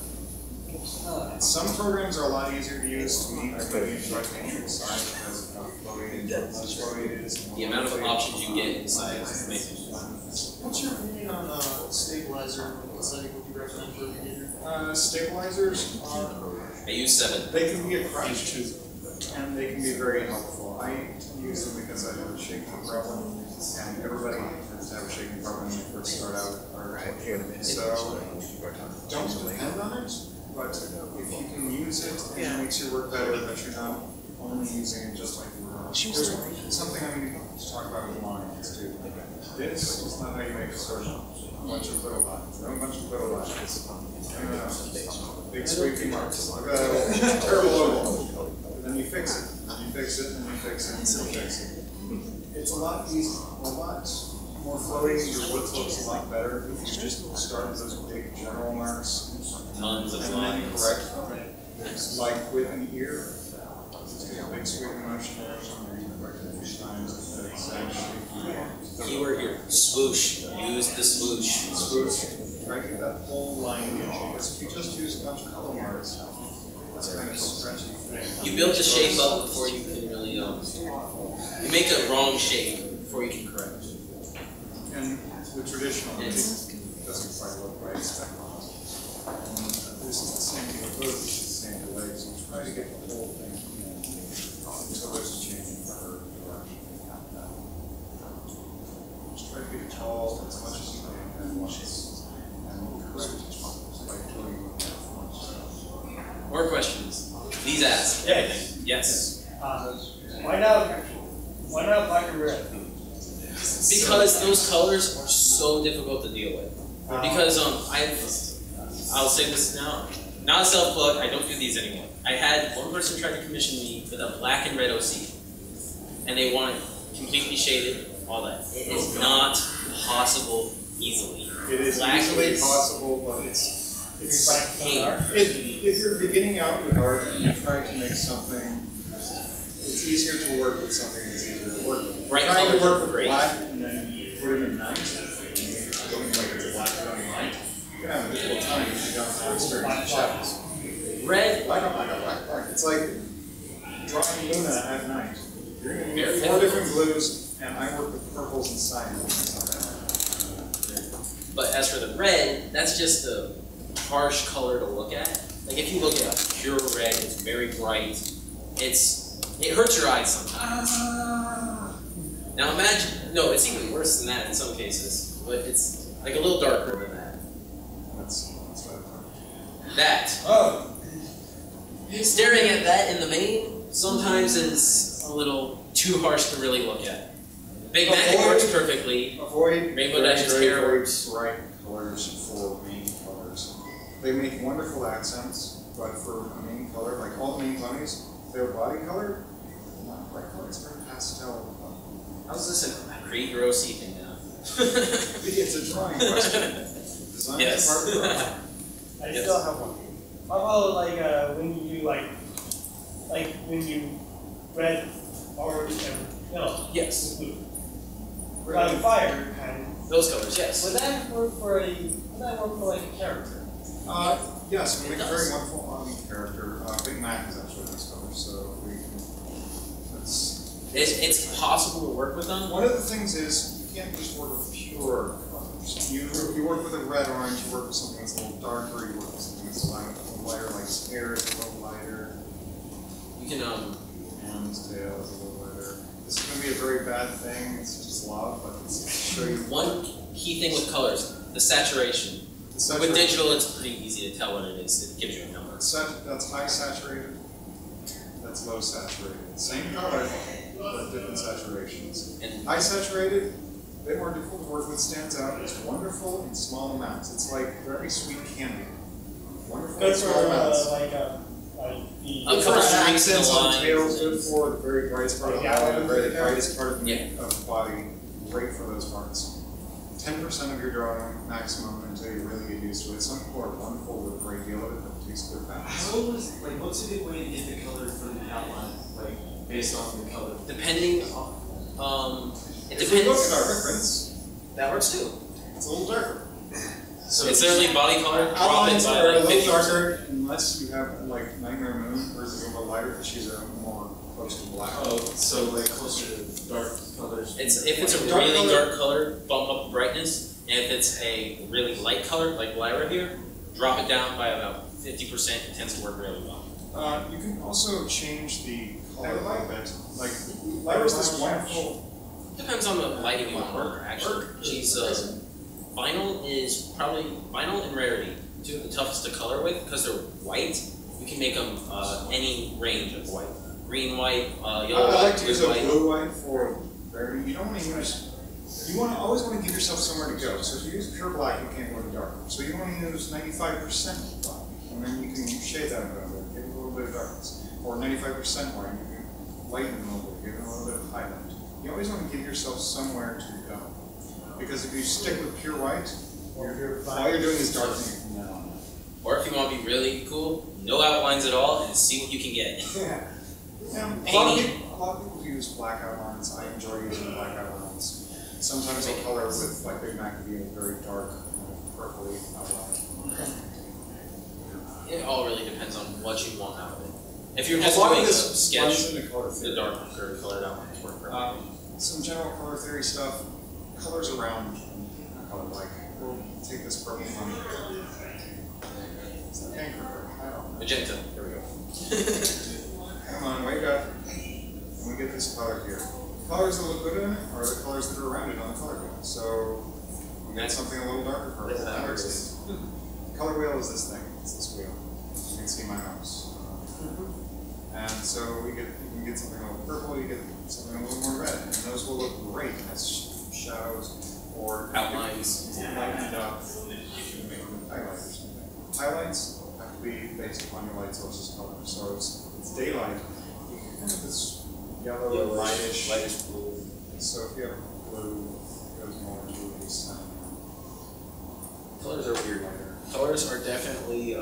[SPEAKER 1] Some programs are a lot easier to use. To me, I really enjoy painting the side because of how flowy and less flowy it is.
[SPEAKER 3] The amount of options you get inside is amazing.
[SPEAKER 7] What's your opinion on stabilizer? What's that would you recommend for a beginner?
[SPEAKER 1] Stabilizers are,
[SPEAKER 3] I use 7.
[SPEAKER 1] they can be a crutch and they can be very helpful. I use them because I have a shaking problem, and everybody tends to have a shaking problem when they first start out. So don't depend on it, but if you can use use it and it makes your work better, that you're not only using it just like you were. There's something I'm going to talk about with lines too. This is not how you make a circle. A bunch of little lines. No bunch of little lines. No. Big sweeping marks. Look at that terrible oval. And then you fix it. And you fix it, and you fix it, and you fix it. It's a lot easier, a lot more floating. Your wood looks a lot better if you just start with those big general marks.
[SPEAKER 3] Tons of
[SPEAKER 1] and then
[SPEAKER 3] lines.
[SPEAKER 1] correct them. Like with an ear, take a big sweeping motion there, and you correct it 3 times. That's actually
[SPEAKER 3] Keyword here, swoosh. Use the swoosh.
[SPEAKER 1] swoosh. Right, get that whole line in. Because if you just use a bunch of color marks, it's kind of a stretchy thing.
[SPEAKER 3] You build the shape up before you can really, you make a wrong shape before you can correct.
[SPEAKER 1] And the traditional doesn't quite look right. It's technology. This is the same thing with both. It's the same delay. So try to get the whole thing until there's a change in her direction. Just try to get it tall as much as you can at once. And correct it by doing it.
[SPEAKER 3] More questions? Please ask.
[SPEAKER 10] Yes.
[SPEAKER 3] Yes.
[SPEAKER 10] Why not black and red?
[SPEAKER 3] Because those colors are so difficult to deal with. Because I'll say this now, not a self-plug, I don't do these anymore. I had one person try to commission me with a black and red OC. And they want it completely shaded, all that. It is not possible easily.
[SPEAKER 1] It is
[SPEAKER 3] Black
[SPEAKER 1] easily
[SPEAKER 3] is-
[SPEAKER 1] possible, but it's
[SPEAKER 3] Hey,
[SPEAKER 1] if you're beginning out with art and you're trying to make something, it's easier to work with something that's easier to work with.
[SPEAKER 3] Bright
[SPEAKER 1] Trying to
[SPEAKER 3] colors
[SPEAKER 1] work
[SPEAKER 3] are
[SPEAKER 1] with
[SPEAKER 3] great.
[SPEAKER 1] black and then put it in night, looking like it's a black going light, you're gonna have a difficult time if you don't have experience with shadows.
[SPEAKER 3] red,
[SPEAKER 1] Black. It's like drawing Luna at night. You're gonna need
[SPEAKER 3] Very
[SPEAKER 1] 4
[SPEAKER 3] difficult.
[SPEAKER 1] different blues, and I work with purples and cyanes.
[SPEAKER 3] but as for the red, that's just a harsh color to look at. Like if you look at pure red, it's very bright. It hurts your eyes sometimes. Now imagine, no, it's even worse than that in some cases, but it's like a little darker than that.
[SPEAKER 1] That's what
[SPEAKER 3] That,
[SPEAKER 10] Oh,
[SPEAKER 3] staring at that in the main sometimes is a little too harsh to really look at. Big Mac it works perfectly.
[SPEAKER 1] Avoid
[SPEAKER 3] Rainbow
[SPEAKER 1] very,
[SPEAKER 3] Dash's
[SPEAKER 1] very,
[SPEAKER 3] hair
[SPEAKER 1] very
[SPEAKER 3] works.
[SPEAKER 1] bright colors for main colors. They make wonderful accents, but for a main color, like all the main ponies, their body color, not bright color, it's very pastel.
[SPEAKER 3] How's this a create your OC thing now?
[SPEAKER 1] It's a drawing question. Design is
[SPEAKER 3] Yes.
[SPEAKER 1] part of the drawing.
[SPEAKER 10] I
[SPEAKER 3] Yes.
[SPEAKER 10] still have one. How about when you do like when you red, orange, and yellow?
[SPEAKER 3] Yes.
[SPEAKER 10] Blue. Like fire kind of.
[SPEAKER 3] Those colors, yes.
[SPEAKER 10] Would that work for like a character?
[SPEAKER 1] Yes, we
[SPEAKER 3] It
[SPEAKER 1] make a
[SPEAKER 3] does.
[SPEAKER 1] very wonderful army character. Big Mac is actually this color, so we can.
[SPEAKER 3] It's possible to work with them.
[SPEAKER 1] One of the things is you can't just work with pure colors. You work with a red orange, you work with something that's a little darker, you work with something that's a little lighter, like his hair is a little lighter,
[SPEAKER 3] You can
[SPEAKER 1] and his tail is a little lighter. This is going to be a very bad thing, it's just love, but it's to show you
[SPEAKER 3] one key thing with colors, the saturation.
[SPEAKER 1] the
[SPEAKER 3] With
[SPEAKER 1] saturation.
[SPEAKER 3] digital, it's pretty easy to tell what it is. It gives you a number.
[SPEAKER 1] That's high saturated, that's low saturated. Same color, but different saturations.
[SPEAKER 3] And
[SPEAKER 1] High saturated, a bit more difficult to work with, stands out. It's wonderful in small amounts. It's like very sweet candy. Wonderful in
[SPEAKER 10] Good
[SPEAKER 1] small amounts.
[SPEAKER 10] for like
[SPEAKER 3] a
[SPEAKER 10] the.
[SPEAKER 3] couple
[SPEAKER 1] For
[SPEAKER 3] streaks in the
[SPEAKER 1] accents on
[SPEAKER 3] line.
[SPEAKER 1] tails, good for the very brightest part of the body, the very brightest part of the,
[SPEAKER 3] Yeah.
[SPEAKER 1] of the body. Great for those parts. 10% of your drawing maximum until you really get used to it. Some people are wonderful with a great deal of it, but it takes good practice.
[SPEAKER 5] What's a good way to get the color for the outline, based on the color?
[SPEAKER 3] depending, it
[SPEAKER 1] If we look
[SPEAKER 3] depends.
[SPEAKER 1] at our reference,
[SPEAKER 3] That works too.
[SPEAKER 1] it's a little darker.
[SPEAKER 5] So
[SPEAKER 3] It's literally body color. Drop it
[SPEAKER 1] Outlines
[SPEAKER 3] by
[SPEAKER 1] are a
[SPEAKER 3] like
[SPEAKER 1] little
[SPEAKER 3] 50%.
[SPEAKER 1] darker unless you have like Nightmare Moon, hers is a little lighter because she's a more close to black.
[SPEAKER 5] so like closer to dark colors.
[SPEAKER 3] If it's a
[SPEAKER 1] Dark
[SPEAKER 3] really
[SPEAKER 1] color-
[SPEAKER 3] dark color, bump up the brightness. And if it's a really light color, like Lyra here, drop it down by about 50%. It tends to work really well.
[SPEAKER 1] You can also change the color a little bit. Like, Lyra's this wonderful.
[SPEAKER 3] Depends on the lighting you want to work. Actually, she's vinyl and rarity, two of the toughest to color with because they're white. You can make them any range of white. Green, white,
[SPEAKER 1] I
[SPEAKER 3] yellow,
[SPEAKER 1] like
[SPEAKER 3] white,
[SPEAKER 1] to use
[SPEAKER 3] blue,
[SPEAKER 1] a
[SPEAKER 3] white.
[SPEAKER 1] blue white for very, you don't want to use, you always want to give yourself somewhere to go. So if you use pure black, you can't go to dark. So you want to use 95% black, and then you can shade that a little bit, give it a little bit of darkness. Or 95% white, you can lighten it a little bit, give it a little bit of highlight. You always want to give yourself somewhere to go. Because if you stick with pure white, all you're doing is darkening.
[SPEAKER 3] Or if you want to be really cool, no outlines at all and see what you can get.
[SPEAKER 1] Yeah. Yeah, a lot of people use black outlines. I enjoy using black outlines. Sometimes I'll color with, like Big Mac would be a very dark, purpley outline.
[SPEAKER 3] It all really depends on what you want out of it. If you're just doing a sketch, the darker colored outlines work perfectly.
[SPEAKER 1] Some general color theory stuff. Colors around color, like we'll take this purple one. Is that pink or purple? I don't know.
[SPEAKER 3] Magenta. There we go.
[SPEAKER 1] Come on, wake up. And we get this color here. Colors that look good in it are the colors that are around it on the color wheel. So we got something a little darker purple. The color wheel is this thing. It's this wheel. You can see my mouse. And so you can get something a little purple, you get something a little more red, and those will look great as shadows or
[SPEAKER 3] outlines.
[SPEAKER 1] Lightened up. You can make them highlight or something. Highlights have to be based upon your light source's color. So it's daylight. You can kind of this yellow, lightish blue. So if you have blue, it goes more into these.
[SPEAKER 3] Colors are weird. Colors are definitely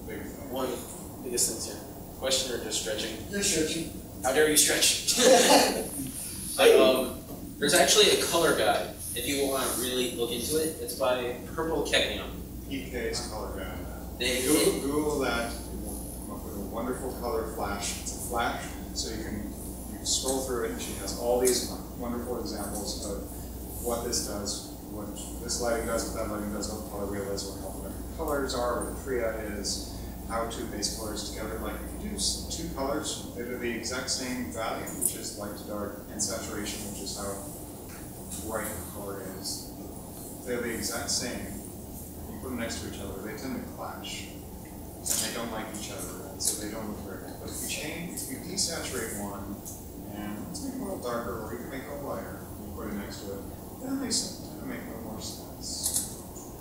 [SPEAKER 1] Big thing.
[SPEAKER 3] one of the biggest things here. Question or just stretching?
[SPEAKER 10] You're stretching.
[SPEAKER 3] How dare you stretch? But, there's actually a color guide. If you want to really look into it, it's by Purple Keknion.
[SPEAKER 1] PK's color guide.
[SPEAKER 3] They
[SPEAKER 1] Google that. You'll come up with a wonderful color flash. It's a flash, so you can scroll through it, and she has all these wonderful examples of what this does, what this lighting does, what that lighting does, what the color wheel is, what all the different colors are, what the triad is, how to base colors together. Like if you do two colors, they do the exact same value, which is light to dark, and saturation, which is how bright the color is. They're the exact same. You put them next to each other, they tend to clash. And they don't like each other, and so they don't look very good. But if you desaturate one, and let's make it a little darker, or you can make it lighter, and you put it next to it, then they tend to make a little more sense.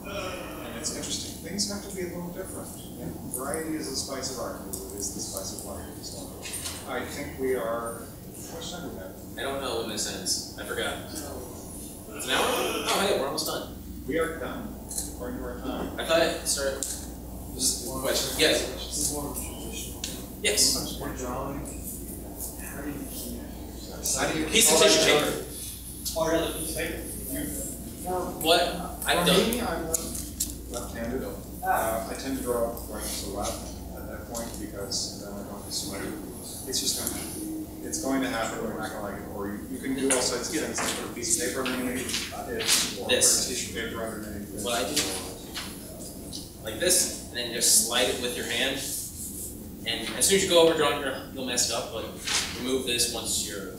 [SPEAKER 1] And it's interesting. Things have to be a little different. And variety is the spice of art. It is the spice of life. So I think we are. How much time do we have?
[SPEAKER 3] I don't know when this ends. I forgot. It's an hour? Oh, hey, we're almost done.
[SPEAKER 1] We are done. According to our time.
[SPEAKER 3] I thought it started. Just a question. Yes.
[SPEAKER 4] This is more traditional.
[SPEAKER 3] Yes.
[SPEAKER 4] More drawing. How do you
[SPEAKER 3] Piece of tissue paper.
[SPEAKER 10] Or a piece of paper.
[SPEAKER 3] What I've done.
[SPEAKER 1] For me, I'm left-handed. I tend to draw right to the left at that point because then I don't have to sweat. It's just going to happen. It's going to happen. We're not going to like it. Or you can do all sorts of things. Like put a piece of paper underneath it, or put a tissue paper underneath it.
[SPEAKER 3] What I do, like this, and then just slide it with your hand. And as soon as you go over drawing, you'll mess it up. But remove this once you're.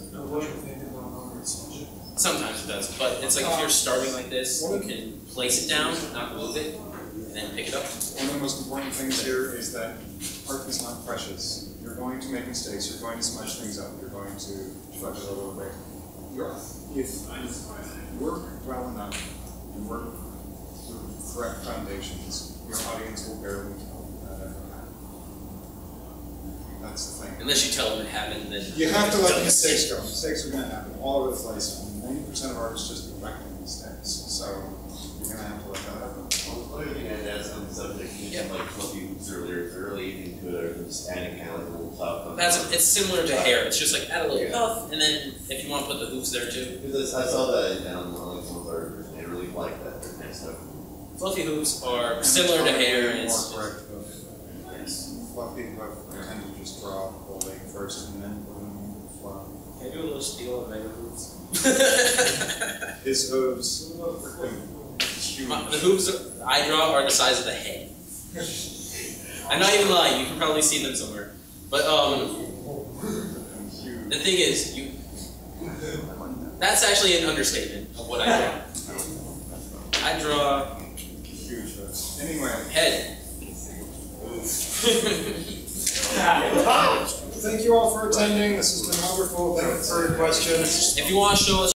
[SPEAKER 3] Sometimes it does, but it's like if you're starting like this, you can place it down, not move it, and then pick it up.
[SPEAKER 1] One of the most important things here is that art is not precious. You're going to make mistakes, you're going to smudge things up, you're going to fudge it a little bit. If you work well enough and work with correct foundations, your audience will barely tell that ever happened. That's the thing.
[SPEAKER 3] Unless you tell them it happened, then
[SPEAKER 1] You have to let mistakes go. Mistakes are going to happen all over the place. 90% of art is just correcting mistakes. So you're going to have to let that happen.
[SPEAKER 8] What do you think that's on the subject? You mentioned like what you used earlier, is there really anything to it, or just adding kind of like a little top?
[SPEAKER 3] it's similar to hair. It's just like add a little puff, and then if you want to put the hoops there too.
[SPEAKER 8] Because I saw that down on like some of our, and they really like that kind of stuff.
[SPEAKER 3] Fluffy hoops are similar to hair, and it's
[SPEAKER 1] more correct. Fluffy hoof, I tend to just draw the leg first and then put them in the fluff.
[SPEAKER 3] Can I do a little steal of Mega hoops?
[SPEAKER 1] His hooves.
[SPEAKER 3] The hooves I draw are the size of the head. I'm not even lying. You can probably see them somewhere. But the thing is, that's actually an understatement of what I draw. I draw
[SPEAKER 1] huge hooves. Anyway.
[SPEAKER 3] Head.
[SPEAKER 1] Thank you all for attending. This has been wonderful. Thank you for your questions.
[SPEAKER 3] If you want to show us